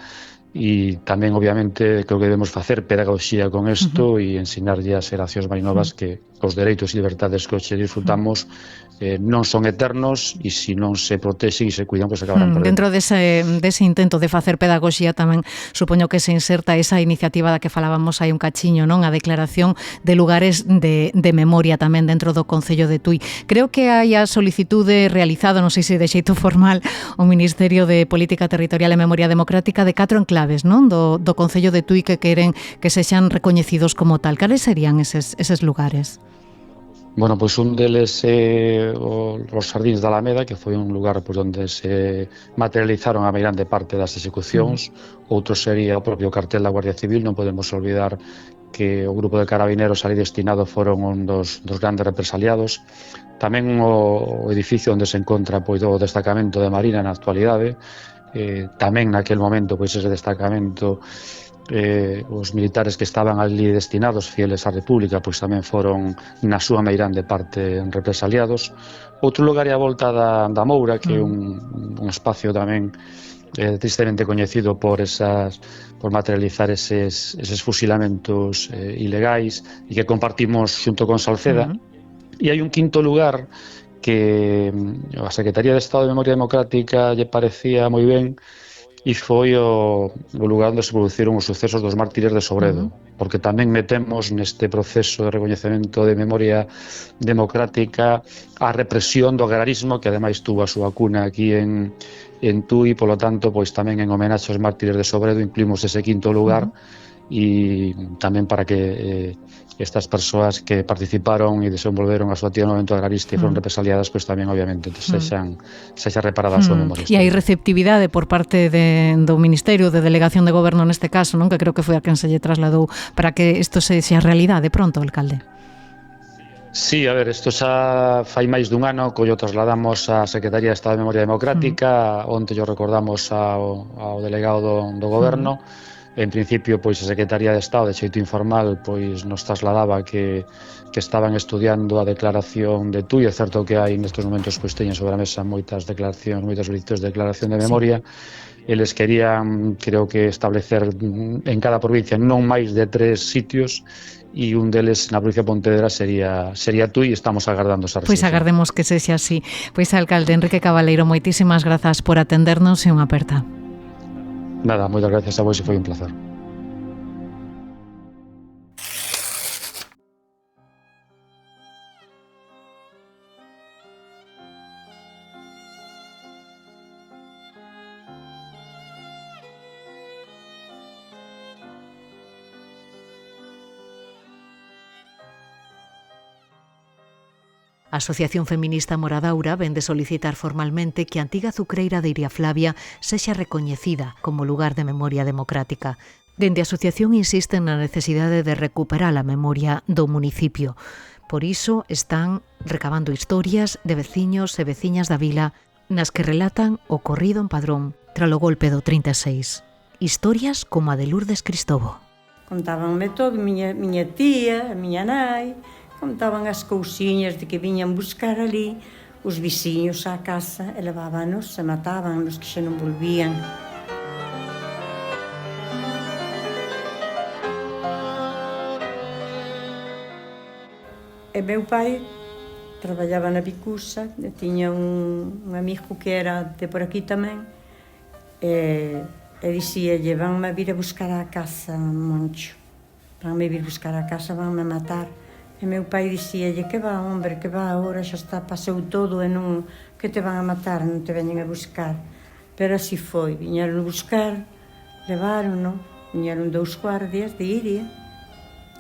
e tamén, obviamente, creo que debemos facer pedagogía con isto e ensinarlle ás xeracións máis novas que os dereitos e libertades que hoxe disfrutamos non son eternos, e se non se protexen e se cuidan, pois acabarán perdendo. Dentro dese intento de facer pedagogía tamén supoño que se inserta esa iniciativa da que falábamos hai un cachiño, non? A declaración de lugares de memoria tamén dentro do Concello de Tui. Creo que hai a solicitude realizada, non sei se de xeito formal, o Ministerio de Política Territorial e Memoria Democrática de 4 enclaves, non? Do Concello de Tui que queren que sexan recoñecidos como tal. Cales serían eses lugares? Bueno, pois un deles é os Xardíns da Alameda, que foi un lugar onde se materializaron a meirande parte das execucións. Outro sería o propio cartel da Guardia Civil. Non podemos olvidar que o grupo de carabineros ali destinado foron un dos grandes represaliados. Tamén o edificio onde se encontra o destacamento de Marina na actualidade. Tamén naquel momento ese destacamento, os militares que estaban ali destinados, fieles á República, pois tamén foron na súa meirande parte represaliados. Outro lugar é a volta da Moura, que é un espacio tamén tristemente coñecido por materializar eses fusilamentos ilegais e que compartimos xunto con Salceda. E hai un quinto lugar que a Secretaría de Estado de Memoria Democrática lle parecía moi ben, e foi o lugar onde se produciron os sucesos dos mártires de Sobredo, porque tamén metemos neste proceso de recoñecemento de memoria democrática a represión do agrarismo, que ademais tuvo a súa cuna aquí en Tui, polo tanto, pois tamén en homenaxe aos mártires de Sobredo incluímos ese quinto lugar, e tamén para que estas persoas que participaron e desenvolveron a súa actividade no momento agrarista e foron represaliadas, pois tamén, obviamente, sexa reparada a súa memoria. E hai receptividade por parte do Ministerio de Delegación de Goberno neste caso, non? Que creo que foi a quen se lle trasladou para que isto sexa realidade pronto, alcalde. Sí, a ver, isto xa fai máis dun ano que o trasladamos á Secretaría de Estado de Memoria Democrática, onte yo recordamos ao delegado do Goberno. En principio, pois a Secretaría de Estado, de xeito informal, pois nos trasladaba que estaban estudiando a declaración de Tui. É certo que hai nestes momentos, pois teñen sobre a mesa moitas declaracións, moitas solicitudes de declaración de memoria. Eles querían, creo que, establecer en cada provincia non máis de 3 sitios, e un deles na provincia de Pontevedra sería Tui, e estamos agardando esa resolución. Pois agardemos que sexa así. Pois, alcalde Enrique Cabaleiro, moitísimas grazas por atendernos e unha aperta. Nada, moitas gracias a vos e foi un placer. A Asociación Feminista Moradaura ven de solicitar formalmente que a antiga azucreira de Iria Flavia sexa recoñecida como lugar de memoria democrática. Dende a asociación insisten na necesidade de recuperar a memoria do municipio. Por iso están recabando historias de veciños e veciñas da vila nas que relatan o ocorrido en Padrón tralo golpe do 36. Historias como a de Lourdes Cristobo. Contábanme todo, miña tía, a miña nai, contaban as cousiñas de que viñan buscar ali os veciños á casa e levábanos e mataban os que xa non volvían. E meu pai traballaba na Bicusa, tiña un amigo que era de por aquí tamén, e dicíalle, vanme a vir a buscar á casa, Moncho, vanme vir buscar á casa, vanme a matar. E meu pai dicíalle, que va, hombre, que va, agora xa está, pasou todo e non, que te van a matar, non te veñen a buscar. Pero así foi, viñeron a buscar, levárono, viñeron 2 guardias de Iria,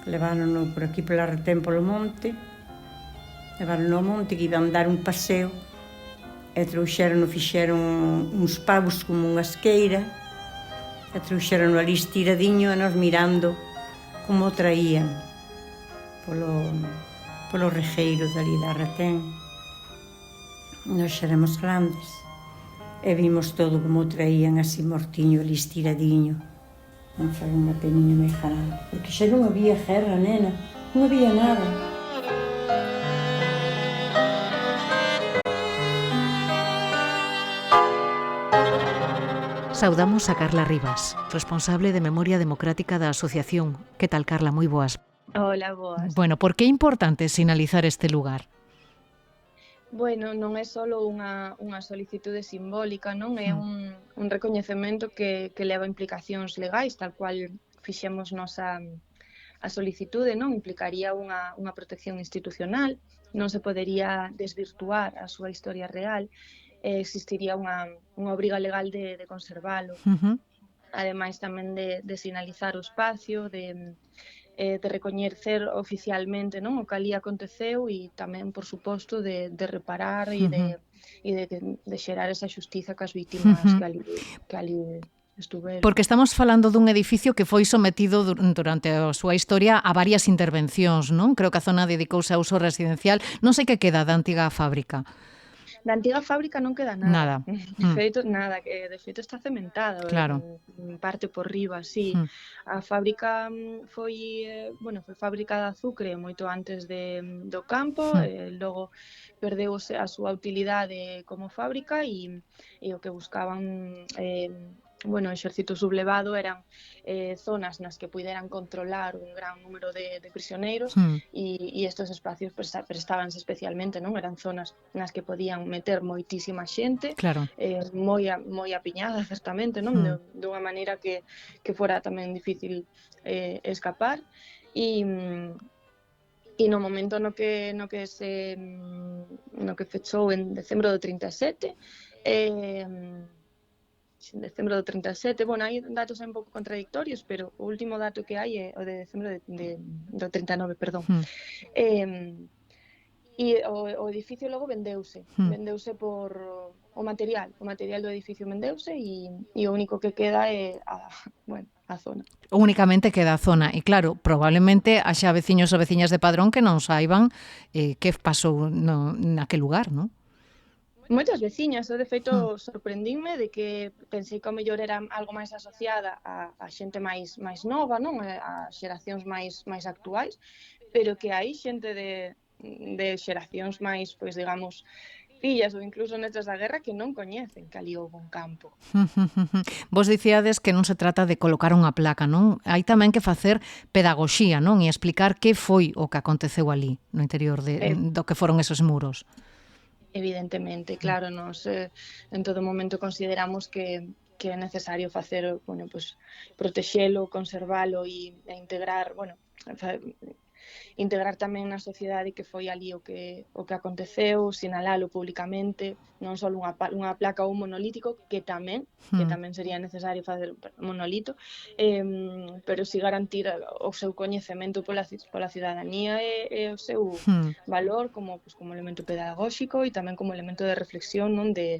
levárono por aquí pola retén polo monte, levárono ao monte que iban dar un paseo, e fixeron uns pavos como unha esqueira, e trouxeron ali estiradiño e nos mirando como o traían polo regueiro dali da Retén. Nos xeremos grandes e vimos todo como o traían así mortiño ali estiradiño. Non foi unha peniña moi grande, porque xa non había guerra, nena, non había nada. Saudamos a Carla Rivas, responsable de Memoria Democrática da Asociación. Que tal, Carla? Moi boas. Hola, boas. Bueno, por que é importante sinalizar este lugar? Bueno, non é só unha solicitude simbólica, non? É un recoñecemento que leva implicacións legais, tal cual fixemos nosa a solicitude, non? Implicaría unha protección institucional, non se podería desvirtuar a súa historia real, existiría unha obriga legal de conservalo. Ademais tamén de sinalizar o espacio, de recoñecer oficialmente, non, o que ali aconteceu e tamén, por suposto, de reparar e de xerar esa xustiza cas vítimas que ali estuveron. Porque estamos falando dun edificio que foi sometido durante a súa historia a varias intervencións, non? Creo que a zona dedicouse a uso residencial. Non sei que queda da antiga fábrica. Da antiga fábrica non queda nada. De feito, está cementada. Claro. Parte por riba, sí. A fábrica foi fábrica de azucre moito antes do campo, logo perdeu a súa utilidade como fábrica e o que buscaban o exército sublevado eran zonas nas que puderan controlar un gran número de prisioneiros e estes espacios prestábanse especialmente, non? Eran zonas nas que podían meter moitísima xente, claro. moi apiñada, certamente, non? Dunha maneira que fora tamén difícil escapar e no momento no que fechou en decembro do 37, en decembro do 37, hai datos un pouco contradictorios, pero o último dato que hai é o de decembro do 39, perdón. E o edificio logo vendeuse por o material do edificio vendeuse e o único que queda é a zona. Únicamente queda a zona e claro, probablemente haxa veciños ou veciñas de Padrón que non saiban que pasou naquele lugar, non? Moitas veciñas, de feito sorprendínme de que pensei que ao mellor era algo máis asociada a xente máis nova, non? A xeracións máis actuais, pero que hai xente de xeracións máis, pois digamos, fillas ou incluso netas da guerra que non coñecen que ali houve un campo. Vos dicíades que non se trata de colocar unha placa, non? Hai tamén que facer pedagogía, non? E explicar que foi o que aconteceu ali, no interior do que foron esos muros. Evidentemente, claro, nos en todo momento consideramos que é necesario facer, protexelo, conservalo e integrar, integrar tamén na sociedade que foi ali o que aconteceu, sinalalo publicamente, non só unha placa ou un monolítico, que tamén sería necesario facer monolito, pero si garantir o seu coñecemento pola cidadanía e o seu valor como elemento pedagóxico e tamén como elemento de reflexión, non, de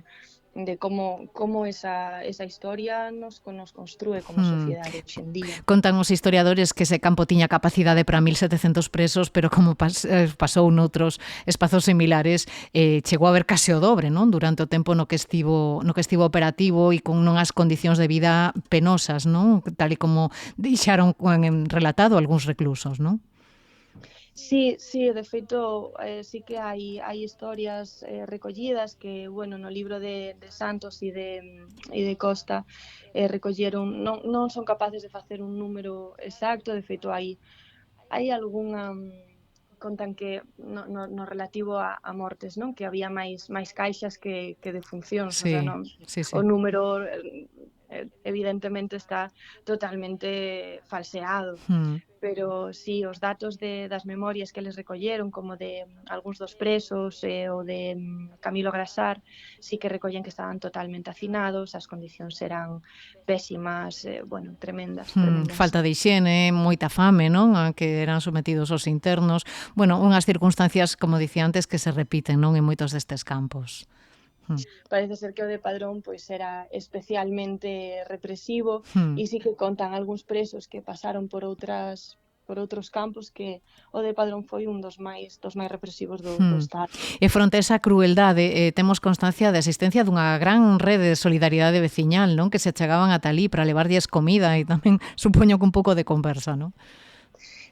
como esa historia nos construe como sociedade hoxe en día. Contan os historiadores que ese campo tiña capacidade para 1.700 presos, pero como pasou noutros espazos similares, chegou a haber case o dobre, non? Durante o tempo no que estivo operativo e con unhas condicións de vida penosas, non? Tal e como deixaron relatado algúns reclusos, non? Sí, de feito, sí que hai historias recollidas que, no libro de Santos e de Costa recolleron, non son capaces de facer un número exacto, de feito hai algunha, contan que no relativo a mortes, non? Que había máis caixas que defuncións, sí, o número evidentemente está totalmente falseado, pero sí, os datos das memorias que les recolleron, como de algúns dos presos ou de Camilo Grasar, sí que recollen que estaban totalmente hacinados, as condicións eran pésimas, tremendas. Falta de hixiene, moita fame, non? A que eran sometidos os internos, unhas circunstancias, como dicía antes, que se repiten, non, en moitos destes campos. Parece ser que o de Padrón pois era especialmente represivo e sí que contan algúns presos que pasaron por outros campos que o de Padrón foi un dos máis represivos do Estado. E fronte a esa crueldade, temos constancia da existencia dunha gran rede de solidariedade veciñal, non? Que se achegaban ata ali para levarlles comida e tamén supoño que un pouco de conversa, non?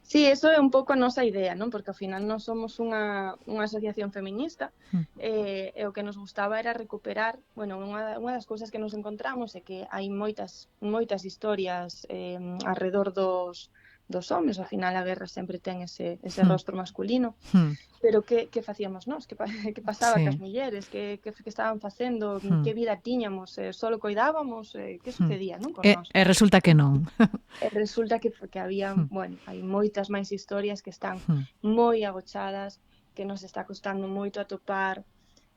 Sí, eso é un pouco a nosa idea, non? Porque ao final nós somos unha asociación feminista e o que nos gustaba era recuperar, bueno, unha das cousas que nos encontramos é que hai moitas historias alrededor dos homes, ao final a guerra sempre ten ese rostro masculino, pero que facíamos nós? Que pasaba cas mulleres? Que estaban facendo? Que vida tiñamos? Solo coidábamos? Que sucedía, non? Con nós? E resulta que non. E resulta que había, bueno, hai moitas máis historias que están moi agochadas, que nos está costando moito atopar,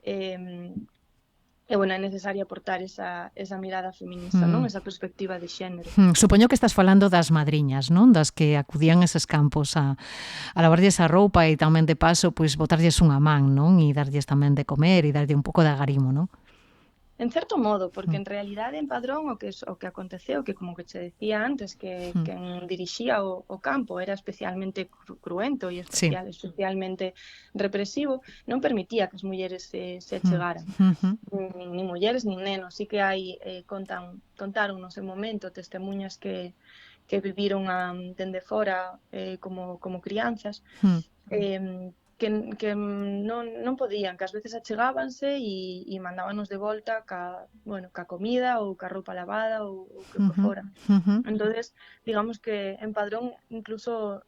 e, bueno, é necesario aportar esa mirada feminista, non? Esa perspectiva de xénero. Supoño que estás falando das madriñas, non? Das que acudían a eses campos a lavarlles a roupa e tamén de paso, pois, botarlles unha man, non? E darlles tamén de comer e darlle un pouco de agarimo, non? En certo modo, porque en realidade en Padrón o que aconteceu, que como que che decía antes, que quen dirixía o campo era especialmente cruento e especialmente represivo, non permitía que as mulleres se achegaran. Nin mulleres, nin nenos. Sí que hai, contaron no seu momento testemunhas que viviron dende fora como crianzas, que non podían, que ás veces achegábanse e mandábanos de volta ca comida ou ca roupa lavada ou que por fora. Entonces, digamos que en Padrón incluso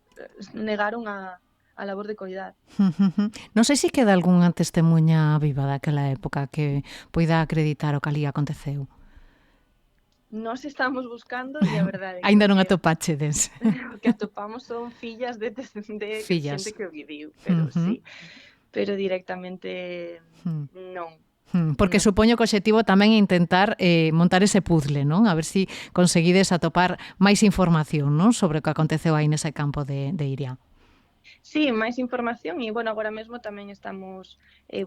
negaron a labor de coidar. Non sei se queda algunha testemuña viva daquela época que poida acreditar o que ali aconteceu. Nós estamos buscando e a verdade Aínda non atopáchedes. O que atopamos son fillas de xente que o viviu, pero sí, pero directamente non. Porque supoño que o obxectivo tamén é intentar montar ese puzzle, non? A ver se conseguides atopar máis información, non? Sobre o que aconteceu aí nese campo de Iria. Sí, máis información e, bueno, agora mesmo tamén estamos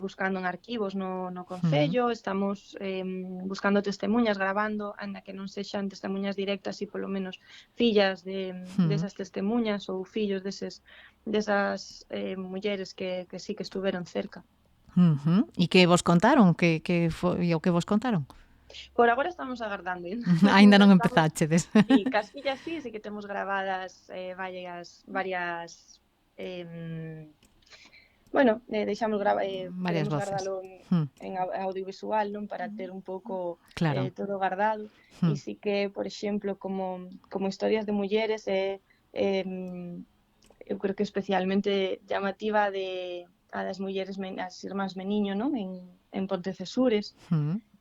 buscando en arquivos no Concello, estamos buscando testemuñas, grabando, anda que non sexan testemuñas directas e polo menos fillas desas testemuñas ou fillos desas mulleres que sí que estuveron cerca. E que vos contaron? Que foi o que vos contaron? Por agora estamos agardando. Aínda non empezáchedes. Sí, cas fillas sí que temos grabadas varias deixamos varias voces en audiovisual, non, para ter un pouco todo guardado e sí que, por exemplo, como historias de mulleres eu creo que especialmente llamativa a das mulleres, as irmás Meniño, non, en Pontecesures,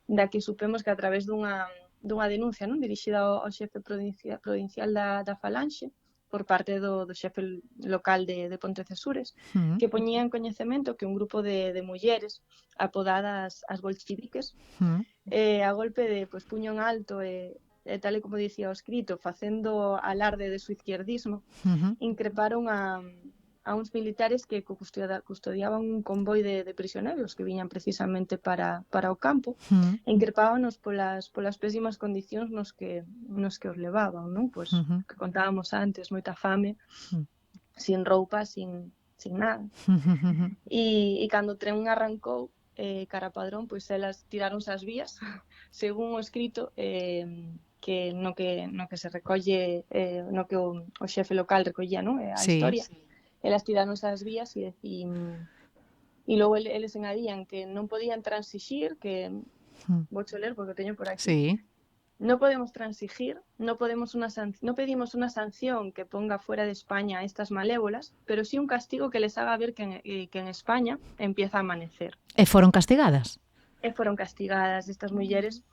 da que supemos que a través dunha denuncia, non, dirixida ao xefe provincial da Falanxe por parte do xefe local de Pontecesures, que poñía en coñecemento que un grupo de mulleres apodadas as bolcheviques, a golpe de puño en alto e tal e como dicía o escrito, facendo alarde de su izquierdismo, increparon a uns militares que custodiaban un convoi de prisioneiros que viñan precisamente para o campo, e increpábanos polas pésimas condicións nos que os levaban, non? Pois que contábamos antes, moita fame, sin roupa, sin nada. E cando o tren arrancou cara a Padrón, pois elas tiráronse as vías, según o escrito, que no que se recolle, no que o xefe local recollía, non? A historia. Elas tiraron as vías e logo eles engadían que non podían transixir, que vou ler porque o teño por aquí. Sí. No podemos transigir, no pedimos una sanción que ponga fuera de España a estas malévolas, pero sí un castigo que les haga ver que en España empieza a amanecer. E foron castigadas? Foron castigadas estas mulleres.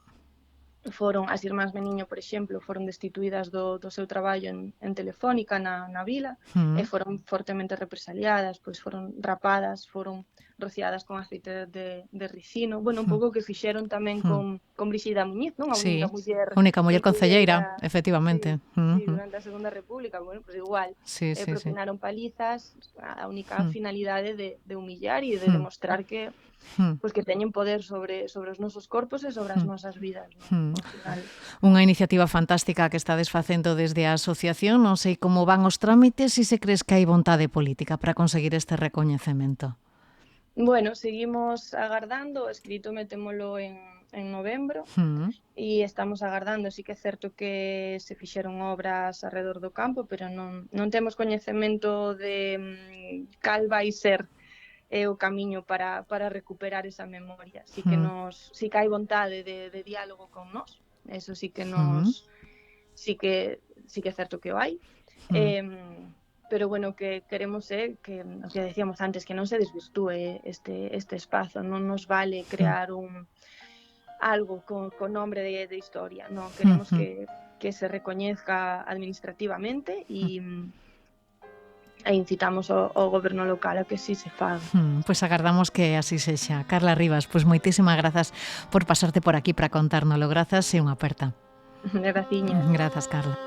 Foron as irmás Meniño, por exemplo, foron destituídas do seu traballo en Telefónica na vila e foron fortemente represaliadas, pois foron rapadas, foron rociadas con aceite de ricino, bueno, un pouco que fixeron tamén con Bríxida Muñiz, non? A única muller concelleira, efectivamente. Sí, durante a Segunda República, bueno, pois igual, propinaron palizas, a única finalidade de humillar e de demostrar que pois que teñen poder sobre os nosos corpos e sobre as nosas vidas, non? Ao final. Unha iniciativa fantástica que estades facendo desde a asociación. Non sei como van os trámites e se crees que hai vontade política para conseguir este recoñecemento. Bueno, seguimos agardando, o escrito metémolo en novembro e estamos agardando. Sí que é certo que se fixeron obras alrededor do campo, pero non temos coñecemento de cal vai ser o camiño para recuperar esa memoria. Sí que hai vontade de diálogo con nós, eso sí que sí que é certo que o hai. Pero bueno, que queremos que o que decíamos antes, que non se desvirtúe este espazo, non nos vale crear algo con nombre de historia, non, queremos que se recoñezca administrativamente e incitamos ao goberno local a que sí se faga. Pois agardamos que así sexa. Carla Rivas, pois moitísimas grazas por pasarte por aquí para contárnoslo. Grazas e unha aperta. Graciñas. Grazas, Carla.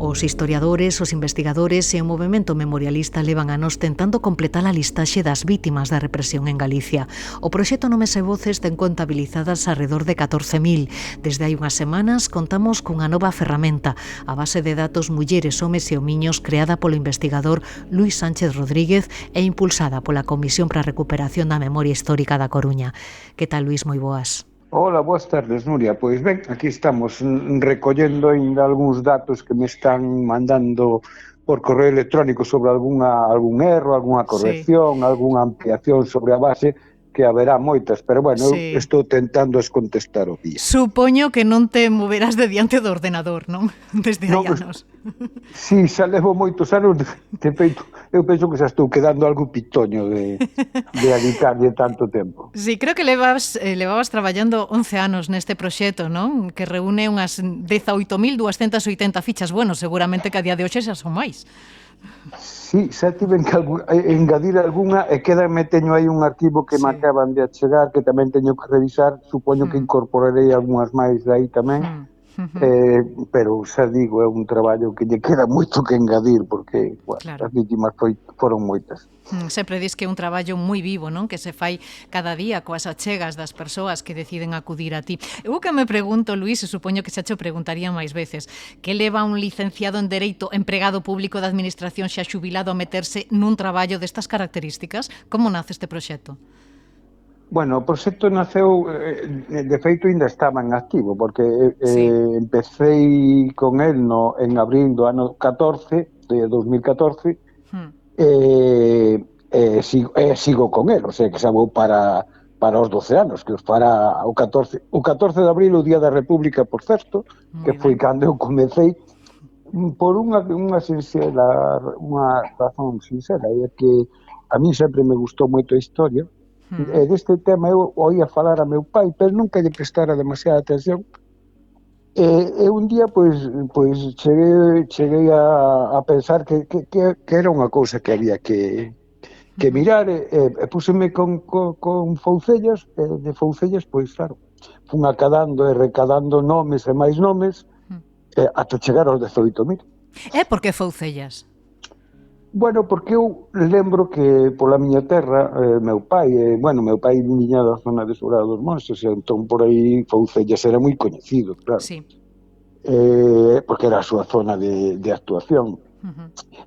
Os historiadores, os investigadores e o movemento memorialista levan anos tentando completar a listaxe das vítimas da represión en Galicia. O proxecto Nomes e Voces ten contabilizadas alrededor de 14.000. Desde hai unhas semanas contamos cunha nova ferramenta, a base de datos mulleres, homes e homiños creada polo investigador Luis Sánchez Rodríguez e impulsada pola Comisión para a Recuperación da Memoria Histórica da Coruña. Que tal, Luis? Moi boas. Hola, boas tardes, Nuria. Pois ben, aquí estamos recollendo ainda algúns datos que me están mandando por correo electrónico sobre algún erro, algunha corrección, algunha ampliación sobre a base, que haberá moitas, pero bueno, eu estou tentando contestar o día. Supoño que non te moverás de diante do ordenador, non? Desde hai anos. Si, xa levo moitos anos, de feito, eu penso que xa estou quedando algo pitoño de dedicarlle tanto tempo. Si, creo que levabas traballando 11 anos neste proxecto, non? Que reúne unhas 18.280 fichas. Bueno, seguramente que a día de hoxe xa son máis. Sí, xa tiven que engadir algunha e teño aí un arquivo que me acaban de achegar que tamén teño que revisar, supoño que incorporarei algunhas máis de aí tamén, pero xa digo, é un traballo que lle queda moito que engadir porque as vítimas foron moitas. Sempre dis que é un traballo moi vivo, non? Que se fai cada día coas achegas das persoas que deciden acudir a ti. Eu que me pregunto, Luís, e supoño que xa te preguntaría máis veces, que leva un licenciado en Dereito, empregado público da Administración xa xubilado a meterse nun traballo destas características? Como nace este proxecto? Bueno, o proxecto naceu, de feito, ainda estaba en activo, porque empecé con el en abril do ano 14, de 2014, sigo con el, o sea, que xa vou para os 12 anos, que os fará o 14 de abril, o Día da República, por certo, que foi cando eu comecei, por unha razón sincera, é que a mí sempre me gustou moito a historia, e deste tema eu oía falar a meu pai, pero nunca lle prestara demasiada atención, e un día pois cheguei a pensar que era unha cousa que había que mirar, e puseme con foucellas, e de foucellas, pois claro, fun acadando e recadando nomes e máis nomes, ata chegar aos 18.000. Por que foucellas? Bueno, porque eu lembro que pola miña terra, meu pai viña da zona de Sobrado dos Monses, e entón por aí Foucellas era moi coñecido, claro. Sí. Porque era a súa zona de actuación.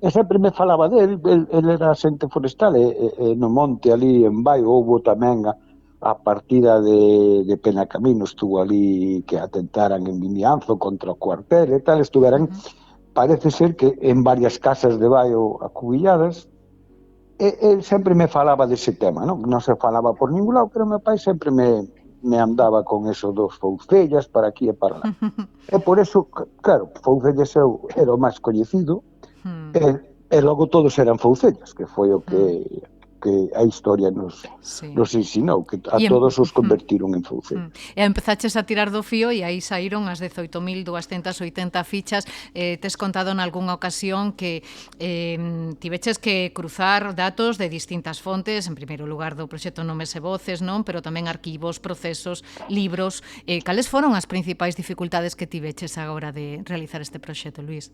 E sempre me falaba del, el era xente forestal, e no monte ali en Baio houbo tamén a partida de Penacamino, estuvo ali que atentaran en Vimianzo contra o cuartel e tal, estuveran... Parece ser que en varias casas de Baio acubilladas, e sempre me falaba dese tema, non se falaba por ningún lado, pero meu pai sempre me andaba con esos dos Foucellas para aquí e para lá. E por eso, claro, Foucellas era o máis coñecido, e logo todos eran Foucellas, que foi o que que a historia nos ensinou, que a todos os convertiron en fouceiros. E empezaches a tirar do fío e aí saíron as 18.280 fichas. Tes contado en algunha ocasión que tiveches que cruzar datos de distintas fontes, en primeiro lugar do proxecto Nomes e Voces, non? Pero tamén arquivos, procesos, libros. Cales foron as principais dificultades que tiveches a hora de realizar este proxecto, Luís?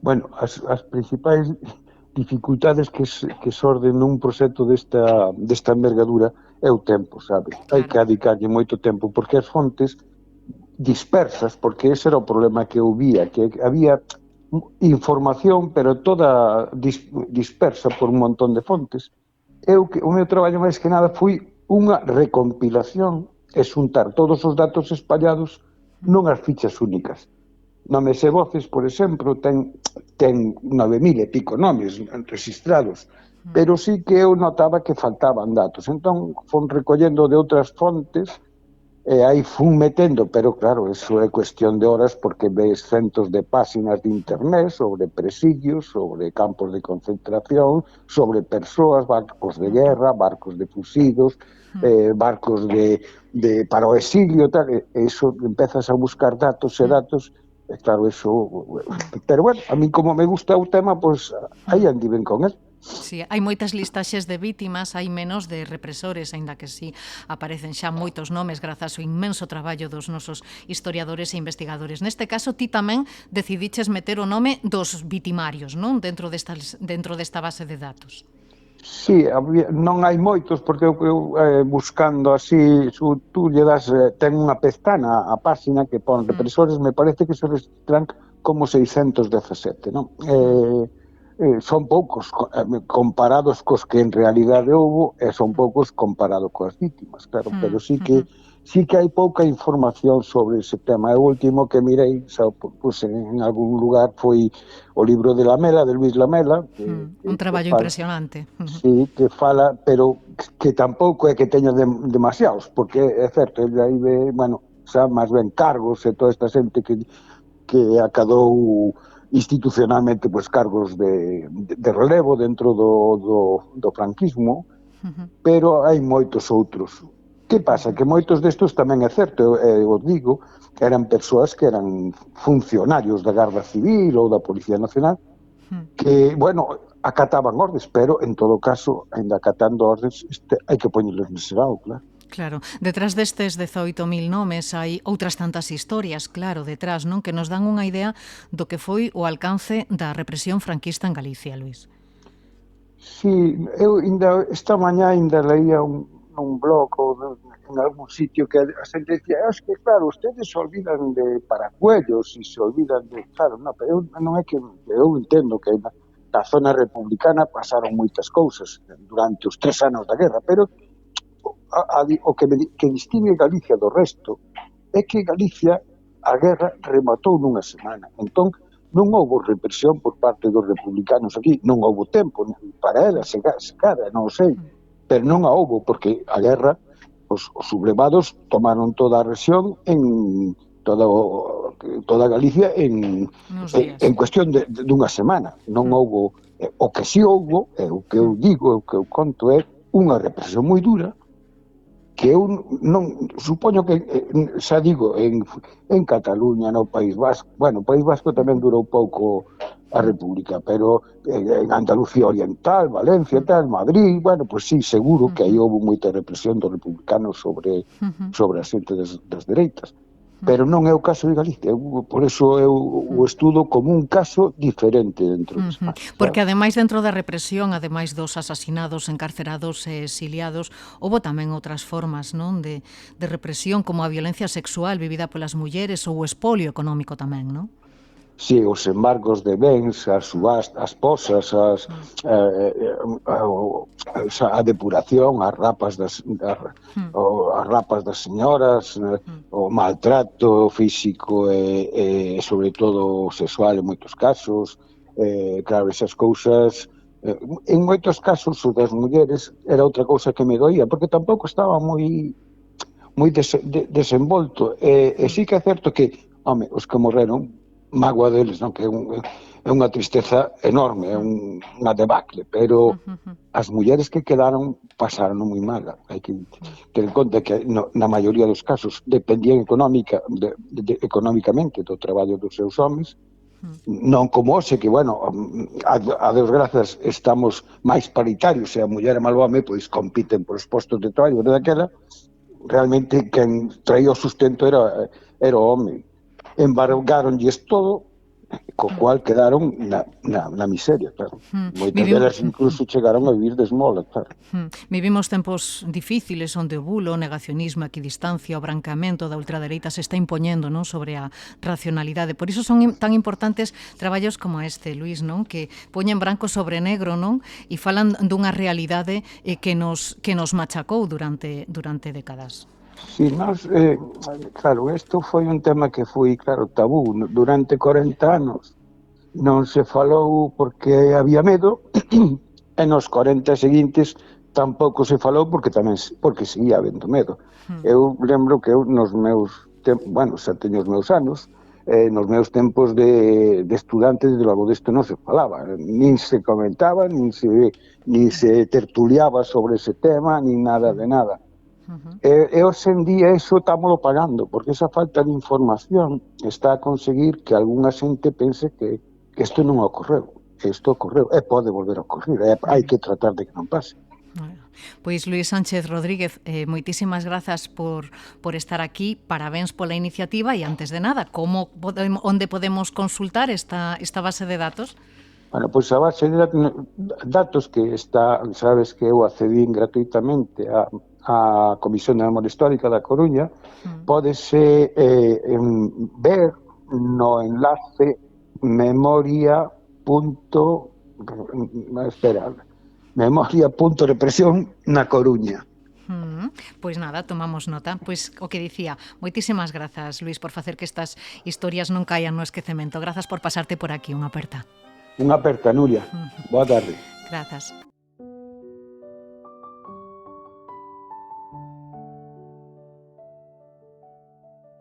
Bueno, as principais dificultades que xorden nun proxecto desta envergadura é o tempo, sabe? Hai que dedicarlle moito tempo, porque as fontes dispersas, porque ese era o problema que eu vía, que había información, pero toda dispersa por un montón de fontes. O meu traballo máis que nada foi unha recompilación e xuntar todos os datos espallados nunhas fichas únicas. Nomes e Voces, por exemplo, ten 9.000 e pico nomes registrados, pero sí que eu notaba que faltaban datos. Entón, fun recollendo de outras fontes e aí fun metendo, pero claro, eso é cuestión de horas porque ves centos de páxinas de internet sobre presidios, sobre campos de concentración, sobre persoas, barcos de guerra, barcos de fusidos, barcos para o exilio, tal, e iso empezas a buscar datos e datos. Claro, eso... Pero bueno, a mí como me gusta o tema, pois aí andiven con él. Sí, hai moitas listaxes de vítimas, hai menos de represores, aínda que sí aparecen xa moitos nomes grazas ao inmenso traballo dos nosos historiadores e investigadores. Neste caso, ti tamén decidiches meter o nome dos vitimarios, non? Dentro desta base de datos. Sí, non hai moitos, porque eu buscando así, tú lle das, ten unha pestana a páxina que pon represores, me parece que se registran como 617, non? Son poucos comparados cos que en realidade houbo, e son poucos comparados coas vítimas, claro, pero sí que hai pouca información sobre ese tema. O último que mirei, en algún lugar, foi o libro de Lamela, de Luis Lamela. Un traballo impresionante. Sí, que fala, pero que tampouco é que teña demasiados, porque é certo, ele aí ve, bueno, xa máis ben cargos e toda esta xente que acadou institucionalmente pois cargos de relevo dentro do franquismo, pero hai moitos outros. Que pasa? Que moitos destos tamén é certo, eu digo, eran persoas que eran funcionarios da Garda Civil ou da Policía Nacional, que, bueno, acataban ordes, pero, en todo caso, ainda acatando ordes, hai que poñelos nese lado, claro. Claro, detrás destes 18.000 nomes hai outras tantas historias, claro, detrás, non? Que nos dan unha idea do que foi o alcance da represión franquista en Galicia, Luís. Sí, eu esta mañá ainda leía un blog ou en algún sitio que a xente decía, es que claro, ustedes se olvidan de Paracuellos e se olvidan de... Claro, non é que eu entendo que na zona republicana pasaron moitas cousas durante os 3 anos da guerra, pero o que distingue Galicia do resto é que Galicia a guerra rematou nunha semana. Entón, non houve represión por parte dos republicanos aquí, non houve tempo para ela, secara, non sei, pero non a houve, porque a guerra, os sublevados tomaron toda a rexión en toda Galicia en cuestión dunha semana. Non houve, o que si houve, o que eu digo, o que eu conto é unha represión moi dura, que eu non supoño que, xa digo, en Cataluña, no País Vasco, bueno, o País Vasco tamén durou pouco a República, pero en Andalucía Oriental, Valencia, tal, Madrid, bueno, pues sí, seguro que aí houve moita represión dos republicanos sobre a xente das dereitas. Pero non é o caso de Galicia, por eso eu o estudo como un caso diferente dentro de España. Porque ademais dentro da represión, ademais dos asasinados, encarcerados e exiliados, houve tamén outras formas, non, de represión, como a violencia sexual vivida polas mulleres ou o espolio económico tamén, non? Sí, os embargos de bens, as posas, a depuración, as rapas das señoras, o maltrato físico e sobre todo sexual en moitos casos, claro, esas cousas, en moitos casos o das mulleres era outra cousa que me doía, porque tampouco estaba moi desenvolto, e sí que é certo que, home, os que morreron, mágoa deles, non? Que é unha tristeza enorme, é unha debacle, pero as mulleres que quedaron pasaron moi mal. Hai que ter en conta que na maioría dos casos dependían económicamente do traballo dos seus homes, non como hoxe, que, bueno, a Deus grazas estamos máis paritarios, e a muller e o home pois compiten por os postos de traballo, pero daquela realmente quen traía o sustento era o home. Embargaronlles todo, co cual quedaron na miseria, claro. Moitas delas incluso chegaron a vivir de esmola, claro. Vivimos tempos difíciles onde o bulo, o negacionismo, a equidistancia, o brancamento da ultradereita se está impoñendo, non, sobre a racionalidade. Por iso son tan importantes traballos como este, Luís, non, que poñen branco sobre negro, non, e falan dunha realidade que nos machacou durante décadas. Si, claro, isto foi un tema que foi, claro, tabú. Durante 40 anos non se falou porque había medo, e nos 40 seguintes tampouco se falou porque seguía habendo medo. Eu lembro que nos meus tempos, bueno, xa teño os meus anos, nos meus tempos de estudante, desde logo desto non se falaba, nin se comentaba, nin se tertuliaba sobre ese tema, nin nada de nada. E hoxe en día iso estámoslo pagando, porque esa falta de información está a conseguir que algunha xente pense que isto non ocorreu, que isto ocorreu, e pode volver a ocorrer, hai que tratar de que non pase. Pois Luís Sánchez Rodríguez, moitísimas grazas por estar aquí, parabéns pola iniciativa, e antes de nada, onde podemos consultar esta base de datos? Bueno, pois a base de datos que está, sabes que eu accedín gratuitamente a Comisión de Memoria Histórica da Coruña, pódese ver no enlace memoria.represión na Coruña. Pois nada, tomamos nota. Pois o que dicía, moitísimas grazas, Luís, por facer que estas historias non caian no esquecemento. Grazas por pasarte por aquí, unha aperta. Unha aperta, Nuria. Boa tarde. Grazas.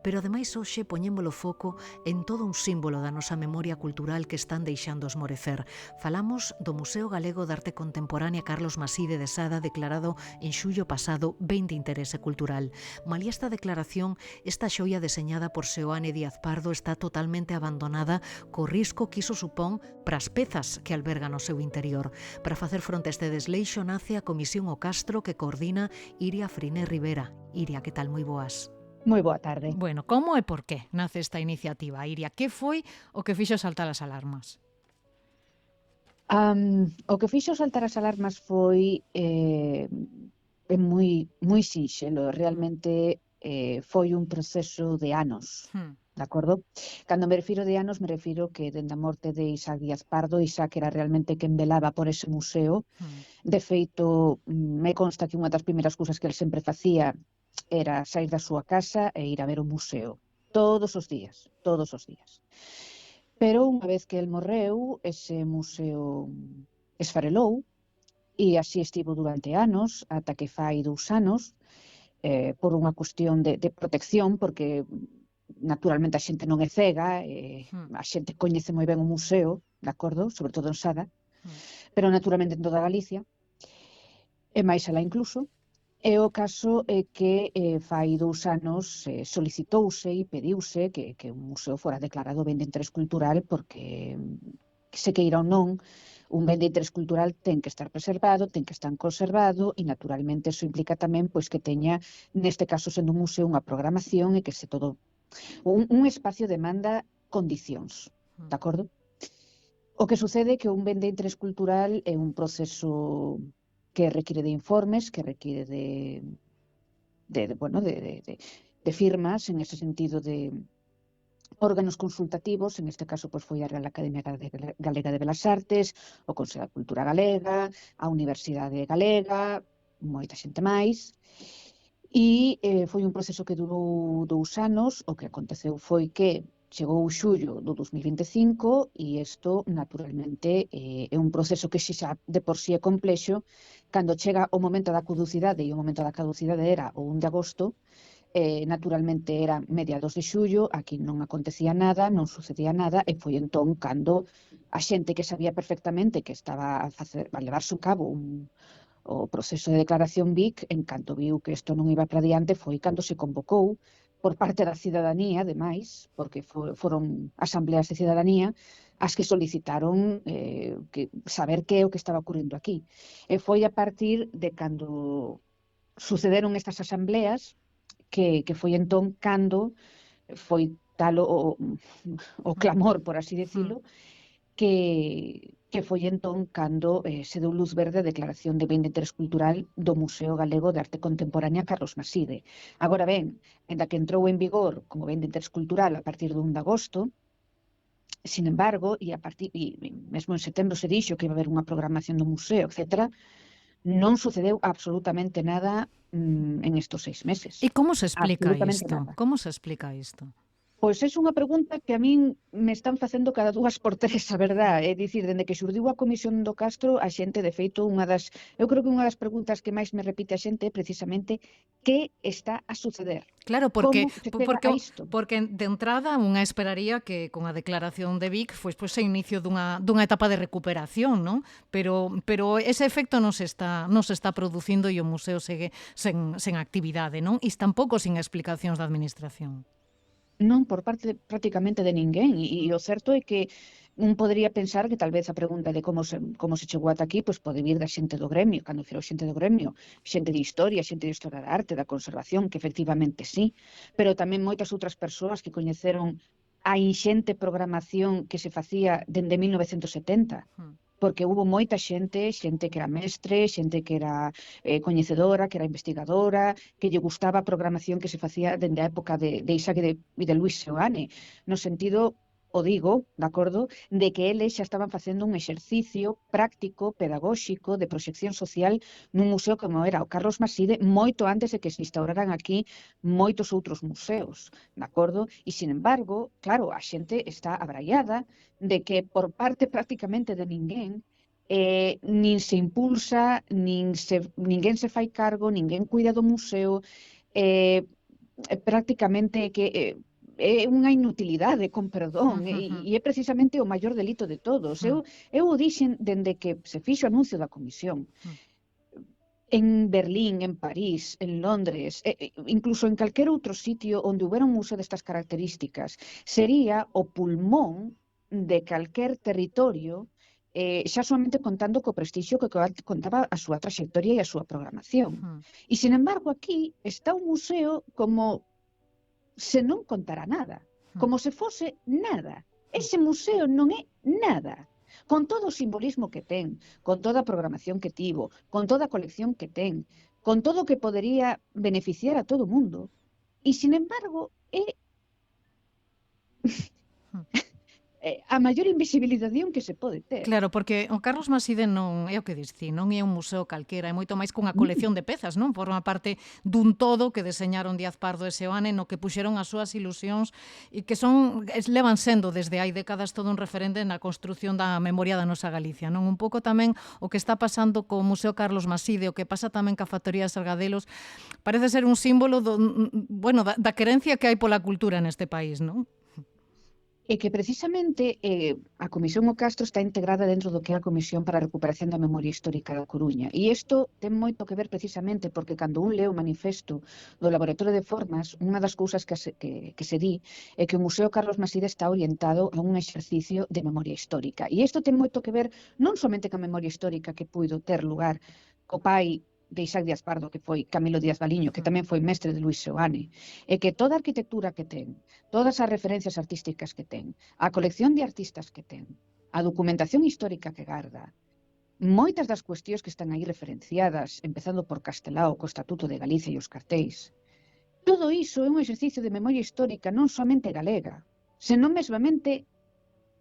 Pero ademais hoxe poñémolo foco en todo un símbolo da nosa memoria cultural que están deixando esmorecer. Falamos do Museo Galego de Arte Contemporánea Carlos Maside de Sada, declarado en xullo pasado Ben de Interese Cultural. Malia esta declaración, esta xoia deseñada por Seoane Díaz Pardo está totalmente abandonada co risco que iso supón para as pezas que albergan no seu interior. Para facer fronte a este desleixo nace a Comisión O Castro que coordina Iria Friné Rivera. Iria, que tal? Moi boas. Moi boa tarde. Bueno, como e por que nace esta iniciativa, Iria? Que foi o que fixo saltar as alarmas? O que fixo saltar as alarmas foi moi sinxelo. Realmente foi un proceso de anos, de acordo? Cando me refiro de anos, me refiro que dende a morte de Isaac Díaz Pardo, Isaac era realmente quen velaba por ese museo. De feito, me consta que unha das primeiras cousas que el sempre facía era sair da súa casa e ir a ver o museo. Todos os días. Pero unha vez que el morreu, ese museo esfarelou, e así estivo durante anos, ata que fai 2 anos, por unha cuestión de protección, porque naturalmente a xente non é cega, a xente coñece moi ben o museo, de acordo, sobre todo en Sada, pero naturalmente en toda Galicia, e máis alá incluso. E o caso é que fai 2 anos solicitouse e pediuse que o museo fora declarado ben de interés cultural, porque se queira ou non, un ben de interés cultural ten que estar preservado, ten que estar conservado, e naturalmente iso implica tamén pois que teña, neste caso sendo un museo, unha programación e que se todo un espacio demanda condicións, de acordo? O que sucede é que un ben de interés cultural é un proceso que requiere de informes, que requiere de firmas, en ese sentido de órganos consultativos, en este caso foi a Real Academia Galega de Belas Artes, o Consello da Cultura Galega, a Universidade Galega, moita xente máis, e foi un proceso que durou 2 anos. O que aconteceu foi que chegou o xullo do 2025 e isto, naturalmente, é un proceso que xa de por sí é complexo. Cando chega o momento da caducidade, e o momento da caducidade era o 1 de agosto, Naturalmente era mediados de xullo, aquí non acontecía nada, non sucedía nada, e foi entón cando a xente que sabía perfectamente que estaba a levarse a cabo o proceso de declaración BIC, en canto viu que isto non iba para diante, foi cando se convocou por parte da cidadanía, ademais, porque foron asambleas de cidadanía, as que solicitaron saber que é o que estaba ocurrindo aquí. E foi a partir de cando sucederon estas asambleas que foi entón cando foi tal o clamor, por así decirlo, que foi entón cando se deu luz verde a declaración de ben de interés cultural do Museo Galego de Arte Contemporánea Carlos Maside. Agora ben, ainda que entrou en vigor como ben de interés cultural a partir do 1 de agosto, sin embargo, e mesmo en setembro se dixo que iba haber unha programación do museo, etc., non sucedeu absolutamente nada en estos 6 meses. E como se explica Absolutamente isto? nada. Como se explica isto? Pois é unha pregunta que a min me están facendo cada 2 por 3, a verdade. É dicir, dende que xurdiu a Comisión do Castro, a xente, de feito, eu creo que unha das preguntas que máis me repite a xente é precisamente que está a suceder. Claro, porque Como de entrada unha esperaría que con a declaración de Vic foi o inicio dunha etapa de recuperación, non? Pero ese efecto non se está producindo e o museo segue sen actividade, non? E tampouco sin explicacións da administración. Non por parte prácticamente de ninguén, e o certo é que un podría pensar que tal vez a pregunta de como se chegou ata aquí pode vir da xente do gremio, cando firo xente do gremio, xente de historia da arte, da conservación, que efectivamente sí, pero tamén moitas outras persoas que coñeceron a inxente programación que se facía dende 1970, porque hubo moita xente que era mestre, xente que era coñecedora, que era investigadora, que lle gustaba a programación que se facía dende a época de Isaac e de Luis Seoane, no sentido, o digo, de acordo, de que eles xa estaban facendo un exercicio práctico, pedagóxico, de proxección social nun museo como era o Carlos Maside, moito antes de que se instauraran aquí moitos outros museos, de acordo? E, sin embargo, claro, a xente está abraiada de que por parte prácticamente de ninguén nin se impulsa, ninguén se fai cargo, ninguén cuida do museo, prácticamente que é unha inutilidade, con perdón, e é precisamente o maior delito de todos. Eu o dixen dende que se fixo o anuncio da comisión. En Berlín, en París, en Londres, incluso en calquer outro sitio onde houbera un museo destas características, sería o pulmón de calquer territorio, xa somente contando co prestixio que contaba a súa traxectoria e a súa programación. E, sin embargo, aquí está un museo como se non contara nada, como se fose nada. Ese museo non é nada. Con todo o simbolismo que ten, con toda a programación que tivo, con toda a colección que ten, con todo o que podería beneficiar a todo o mundo. E, sin embargo, é a maior invisibilización que se pode ter. Claro, porque o Carlos Maside non é o que diste, non é un museo calquera, é moito máis cunha colección de pezas, non? Forma parte dun todo que deseñaron Díaz Pardo e Seoane, no que puxeron as súas ilusións e que levan sendo desde hai décadas todo un referente na construción da memoria da nosa Galicia, non? Un pouco tamén o que está pasando co Museo Carlos Maside, o que pasa tamén ca Factoría de Sargadelos, parece ser un símbolo da querencia que hai pola cultura neste país, non? E que precisamente a Comisión O Castro está integrada dentro do que é a Comisión para a Recuperación da Memoria Histórica da Coruña. E isto ten moito que ver precisamente porque cando un leu o manifesto do Laboratorio de Formas, unha das cousas que se di é que o Museo Carlos Maside está orientado a un exercicio de memoria histórica. E isto ten moito que ver non somente ca memoria histórica que puido ter lugar co pai de Isaac Díaz Pardo, que foi Camilo Díaz Valiño, que tamén foi mestre de Luis Seoane, e que toda a arquitectura que ten, todas as referencias artísticas que ten, a colección de artistas que ten, a documentación histórica que garda, moitas das cuestións que están aí referenciadas, empezando por Castelao, co Estatuto de Galicia e os cartéis, todo iso é un exercicio de memoria histórica non somente galega, senón mesmamente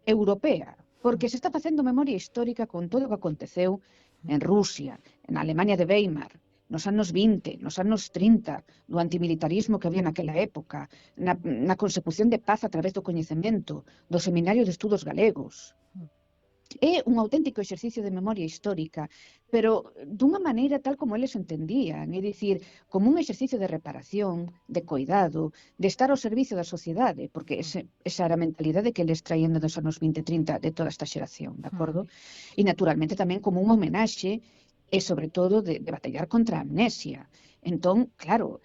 europea, porque se está facendo memoria histórica con todo o que aconteceu en Rusia, na Alemania de Weimar, nos anos 20, nos anos 30, do antimilitarismo que había naquela época, na consecución de paz a través do coñecemento, do Seminario de Estudos Galegos. É un auténtico exercicio de memoria histórica, pero dunha maneira tal como eles entendían, é dicir, como un exercicio de reparación, de coidado, de estar ao servicio da sociedade, porque esa era a mentalidade que eles traían dos anos 20-30 de toda esta xeración, de acordo? E naturalmente tamén como un homenaxe e sobre todo de batallar contra a amnesia. Entón, claro,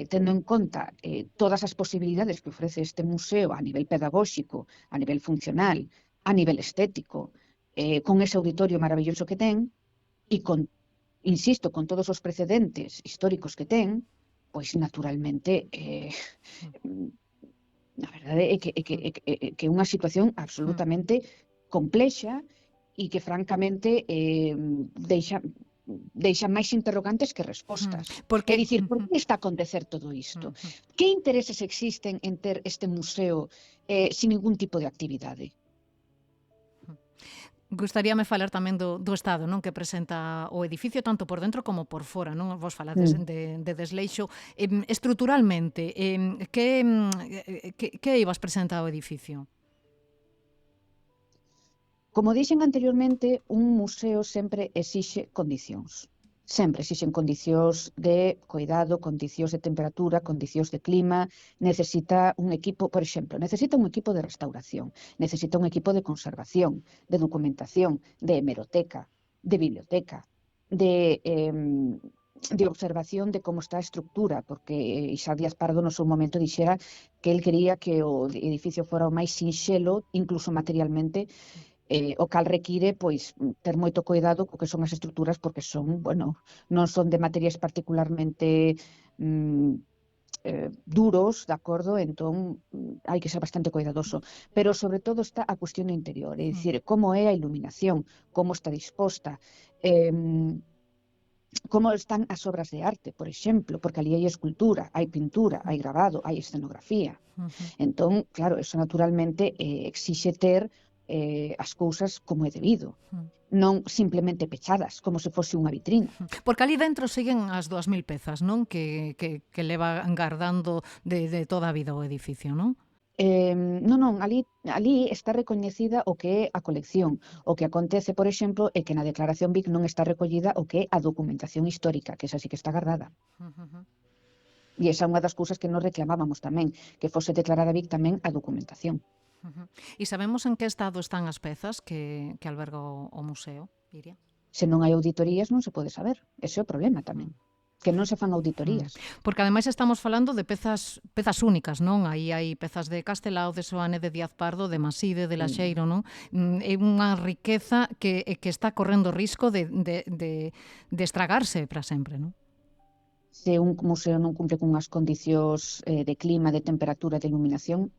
tendo en conta todas as posibilidades que ofrece este museo a nivel pedagóxico, a nivel funcional, a nivel estético, con ese auditorio maravilloso que ten, e con, insisto, con todos os precedentes históricos que ten, pois naturalmente a verdade é que é unha situación absolutamente complexa e que francamente deixa máis interrogantes que respostas. É dicir, por que está a acontecer todo isto? Que intereses existen en ter este museo sin ningún tipo de actividade? Gustaríame falar tamén do estado, non, que presenta o edificio tanto por dentro como por fora, non? Vos falades de desleixo. Estruturalmente, que ibas presentar o edificio? Como dixen anteriormente, un museo sempre exixe condicións. Sempre exixen condicións de coidado, condicións de temperatura, condicións de clima, necesita un equipo, por exemplo, necesita un equipo de restauración, necesita un equipo de conservación, de documentación, de hemeroteca, de biblioteca, de observación de como está a estructura, porque Isaac Díaz Pardo no seu momento dixera que el quería que o edificio fora o máis sinxelo, incluso materialmente, o cal require pois ter moito cuidado co que son as estruturas porque son, bueno, non son de materiais particularmente duros, de acordo? Entón hai que ser bastante cuidadoso, pero sobre todo está a cuestión do interior, é dicir, como é a iluminación, como está disposta, como están as obras de arte, por exemplo, porque ali hai escultura, hai pintura, hai grabado, hai escenografía. Entón, claro, eso naturalmente exixe ter as cousas como é debido, non simplemente pechadas, como se fose unha vitrina. Porque ali dentro siguen as 2000 pezas, non? Que leva engardando de toda a vida o edificio, non? Non, ali está recoñecida o que é a colección. O que acontece, por exemplo, é que na declaración BIC non está recollida o que é a documentación histórica, que esa sí que está guardada. E esa é unha das cousas que nos reclamábamos tamén, que fose declarada BIC tamén a documentación. E sabemos en que estado están as pezas que alberga o museo, Iria? Se non hai auditorías non se pode saber. Ese é o problema tamén, que non se fan auditorías. Porque ademais estamos falando de pezas únicas, non? Aí hai pezas de Castelao, de Soane, de Díaz Pardo, de Maside, de Laxeiro, non? É unha riqueza que está correndo risco de estragarse para sempre, non? Se un museo non cumple con unhas condicións de clima, de temperatura, de iluminación,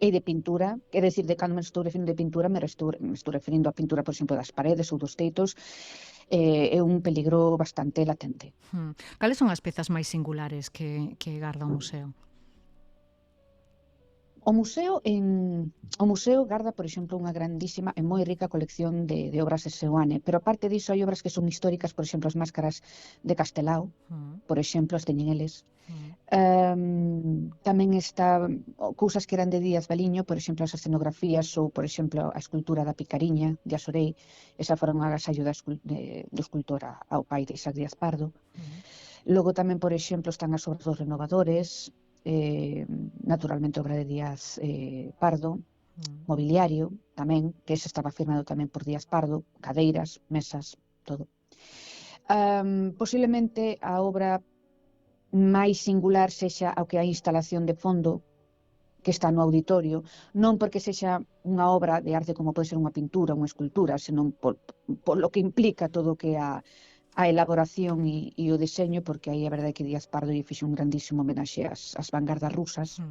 e de pintura, é dicir, de cando me estou referindo de pintura, me estou referindo a pintura, por exemplo, das paredes ou dos teitos, é un peligro bastante latente. Cales son as pezas máis singulares que garda o museo? O museo garda, por exemplo, unha grandísima e moi rica colección de obras de Seoane, pero aparte diso hai obras que son históricas, por exemplo, as máscaras de Castelao, por exemplo, as teñen eles. Tamén está cousas que eran de Díaz Baliño, por exemplo, as escenografías ou, por exemplo, a escultura da Picariña de Asorei, esa foron un agasallo do escultor ao pai de Isaac Díaz Pardo. Logo tamén, por exemplo, están as obras dos renovadores, naturalmente obra de Díaz Pardo, mobiliario tamén, que ese estaba firmado tamén por Díaz Pardo, cadeiras, mesas, todo. Posiblemente a obra máis singular sexa o que a instalación de fondo que está no auditorio, non porque sexa unha obra de arte como pode ser unha pintura, unha escultura, senón por lo que implica todo o que é a elaboración e o deseño, porque aí a verdade é que Díaz Pardo lle fixe un grandísimo homenaxe ás vanguardas rusas.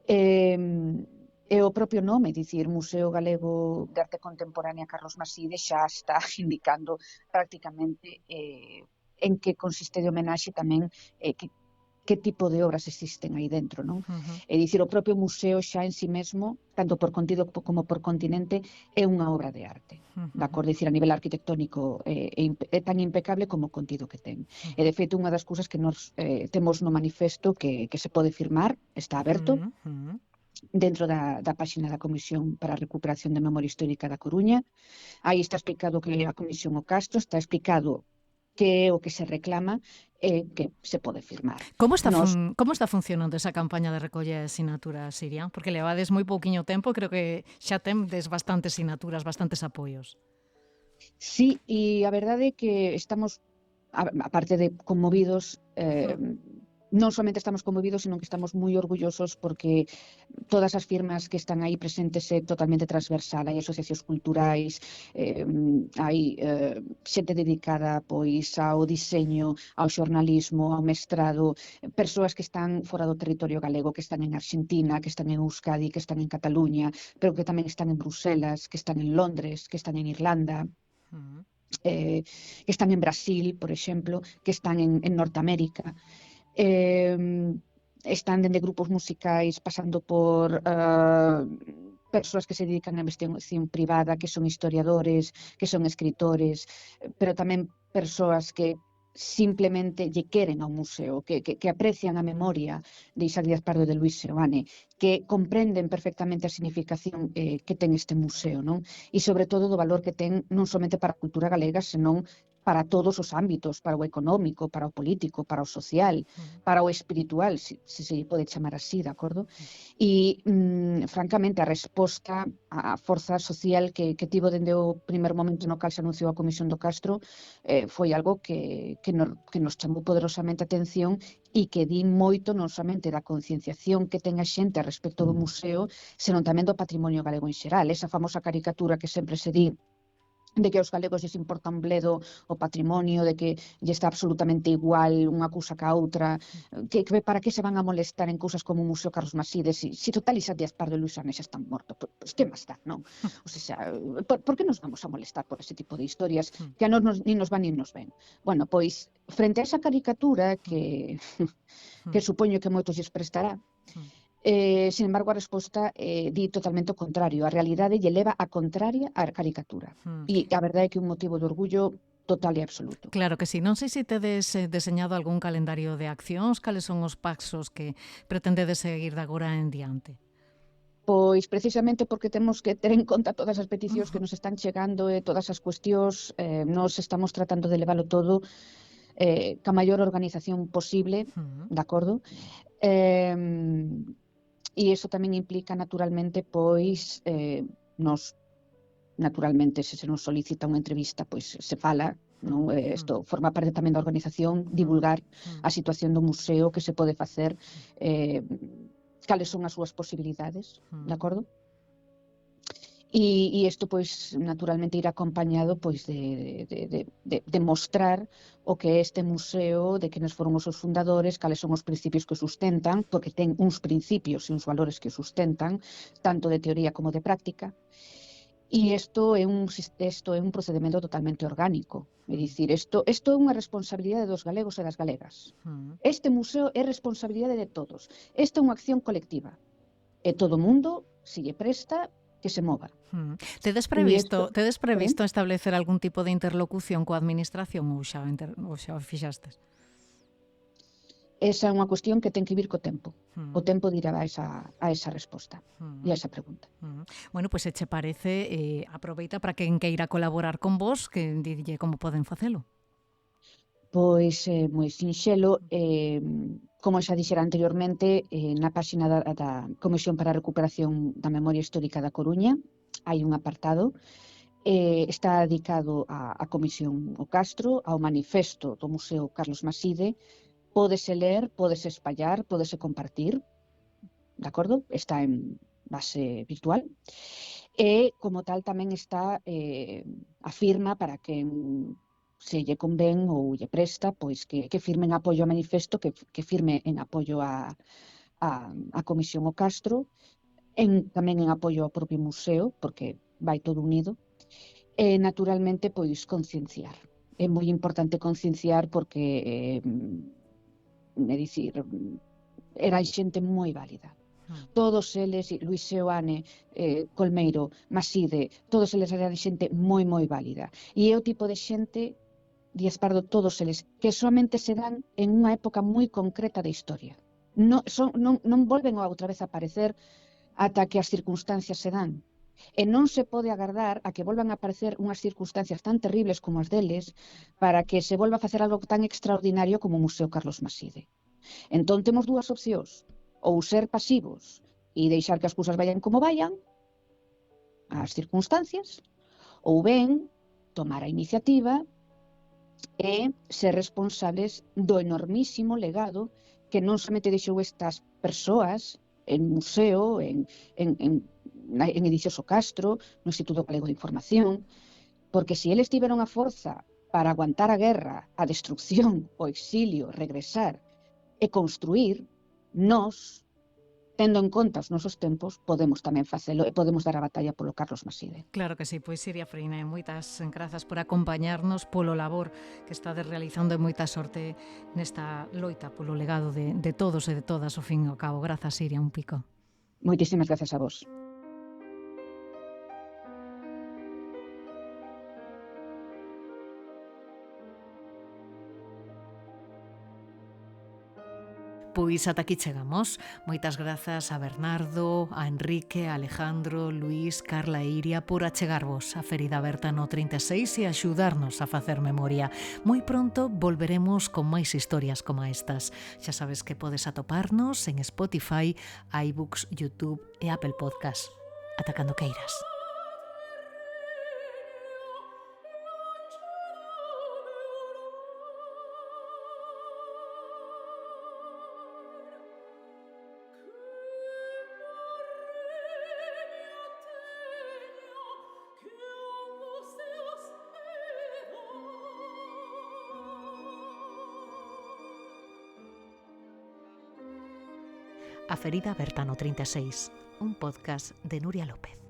E o propio nome, dicir, Museo Galego de Arte Contemporánea Carlos Maside xa está indicando prácticamente en que consiste de homenaxe tamén que tipo de obras existen aí dentro, non? É dicir, o propio museo xa en si mesmo, tanto por contido como por continente, é unha obra de arte. De acordo, dicir, a nivel arquitectónico é tan impecable como o contido que ten. E de feito, unha das cousas que nos temos no manifesto que se pode firmar, está aberto, dentro da páxina da Comisión para a Recuperación da Memoria Histórica da Coruña. Aí está explicado que é a Comisión O Castro, está explicado que é o que se reclama e que se pode firmar. Como está funcionando esa campaña de recolle de sinaturas, Siria? Porque levades moi pouquiño tempo, creo que xa tendes bastantes sinaturas, bastantes apoios. Sí, e a verdade é que estamos, aparte de conmovidos, non somente estamos conmovidos, sino que estamos moi orgullosos porque todas as firmas que están aí presentes é totalmente transversal. Hai asociacións culturais, hai xente dedicada pois ao diseño, ao xornalismo, ao mestrado, persoas que están fora do territorio galego, que están en Argentina, que están en Euskadi, que están en Cataluña, pero que tamén están en Bruselas, que están en Londres, que están en Irlanda, que están en Brasil, por exemplo, que están en Norteamérica. Están dende grupos musicais pasando por persoas que se dedican a investigación privada, que son historiadores, que son escritores, pero tamén persoas que simplemente lle queren ao museo, que aprecian a memoria de Isaac Díaz Pardo e de Luis Seoane, que comprenden perfectamente a significación que ten este museo, non? E sobre todo do valor que ten non somente para a cultura galega, senón para todos os ámbitos, para o económico, para o político, para o social, para o espiritual, se se pode chamar así, de acordo? E, francamente, a resposta, a forza social que tivo dende o primer momento no cal se anunciou a Comisión do Castro foi algo que nos chamou poderosamente a atención e que di moito non somente da concienciación que ten a xente a respecto do museo, senón tamén do patrimonio galego en xeral. Esa famosa caricatura que sempre se di de que aos galegos lles importa un bledo o patrimonio, de que lle está absolutamente igual unha cousa ca outra, que para que se van a molestar en cousas como o Museo Carlos Maside, si total Isaac Díaz Pardo e Luis Seoane xa están mortos, pois que máis dá, non? O sea, por que nos vamos a molestar por ese tipo de historias que a nos ni nos van ni nos ven? Bueno, pois, frente a esa caricatura que supoño que moitos lles prestará, sin embargo, a resposta di totalmente o contrario. A realidade lle leva a contraria á caricatura. E a verdade é que é un motivo de orgullo total e absoluto. Claro que sí. Non sei se tedes deseñado algún calendario de accións, cales son os pasos que pretendedes seguir de agora en diante? Pois precisamente porque temos que ter en conta todas as peticións que nos están chegando e todas as cuestións, nos estamos tratando de leválo todo ca maior organización posible, de acordo? E iso tamén implica, naturalmente, pois, naturalmente, se nos solicita unha entrevista, pois se fala, non? Isto forma parte tamén da organización, divulgar a situación do museo, que se pode facer, cales son as súas posibilidades, de acordo? E isto, pois, naturalmente, irá acompañado pois de mostrar o que é este museo, de quenes foron os seus fundadores, cales son os principios que sustentan, porque ten uns principios e uns valores que sustentan, tanto de teoría como de práctica. E isto é un procedimento totalmente orgánico. É dicir, isto é unha responsabilidade dos galegos e das galegas. Este museo é responsabilidade de todos. Esta é unha acción colectiva. E todo o mundo, se lle presta, que se mova. Tedes previsto establecer algún tipo de interlocución coa administración ou xa o fixastes? Esa é unha cuestión que ten que vir co tempo. O tempo dirá a esa resposta e a esa pregunta. Bueno, pois se che parece, aproveita para quen queira colaborar con vos, que dille como poden facelo. Pois moi sinxelo, como xa dixera anteriormente, na páxina da Comisión para a Recuperación da Memoria Histórica da Coruña hai un apartado, está dedicado á Comisión O Castro, ao manifesto do Museo Carlos Maside. Pódese ler, pódese espallar, pódese compartir, de acordo? Está en base virtual. E, como tal, tamén está a firma para que se lle convén ou lle presta, pois que firmen apoio ao manifesto, que firme en apoio á Comisión O Castro, tamén en apoio ao propio museo, porque vai todo unido, e, naturalmente, pois concienciar. É moi importante concienciar porque, é dicir, era xente moi válida. Todos eles, Luis Seoane, Colmeiro, Maside, todos eles eran xente moi válida. E é o tipo de xente, Díaz Pardo, todos eles, que somente se dan en unha época moi concreta da historia. Non volven outra vez a aparecer ata que as circunstancias se dan. E non se pode agardar a que volvan a aparecer unhas circunstancias tan terribles como as deles para que se volva a facer algo tan extraordinario como o Museo Carlos Maside. Entón temos dúas opcións, ou ser pasivos e deixar que as cousas vayan como vayan, as circunstancias, ou ben tomar a iniciativa e ser responsables do enormísimo legado que non somente deixou estas persoas en museo, en Edificios O Castro, no Instituto Galego de Información, porque se eles tiveron a forza para aguantar a guerra, a destrucción, o exilio, regresar e construir, nós, tendo en conta os nosos tempos, podemos tamén facelo e podemos dar a batalla polo Carlos Maside. Claro que sí, pois Siria Freiné, moitas grazas por acompañarnos polo labor que estades realizando e moita sorte nesta loita polo legado de todos e de todas, ao fin e ao cabo. Grazas, Siria, un pico. Moitísimas grazas a vos. Pois ata aquí chegamos. Moitas grazas a Bernardo, a Enrique, a Alejandro, Luís, Carla e Iria por achegarvos a Ferida Aberta no 36 e axudarnos a facer memoria. Moi pronto volveremos con máis historias como estas. Xa sabes que podes atoparnos en Spotify, iBooks, YouTube e Apple Podcast. Ata cando queiras. A Ferida Aberta no 36, un podcast de Nuria López.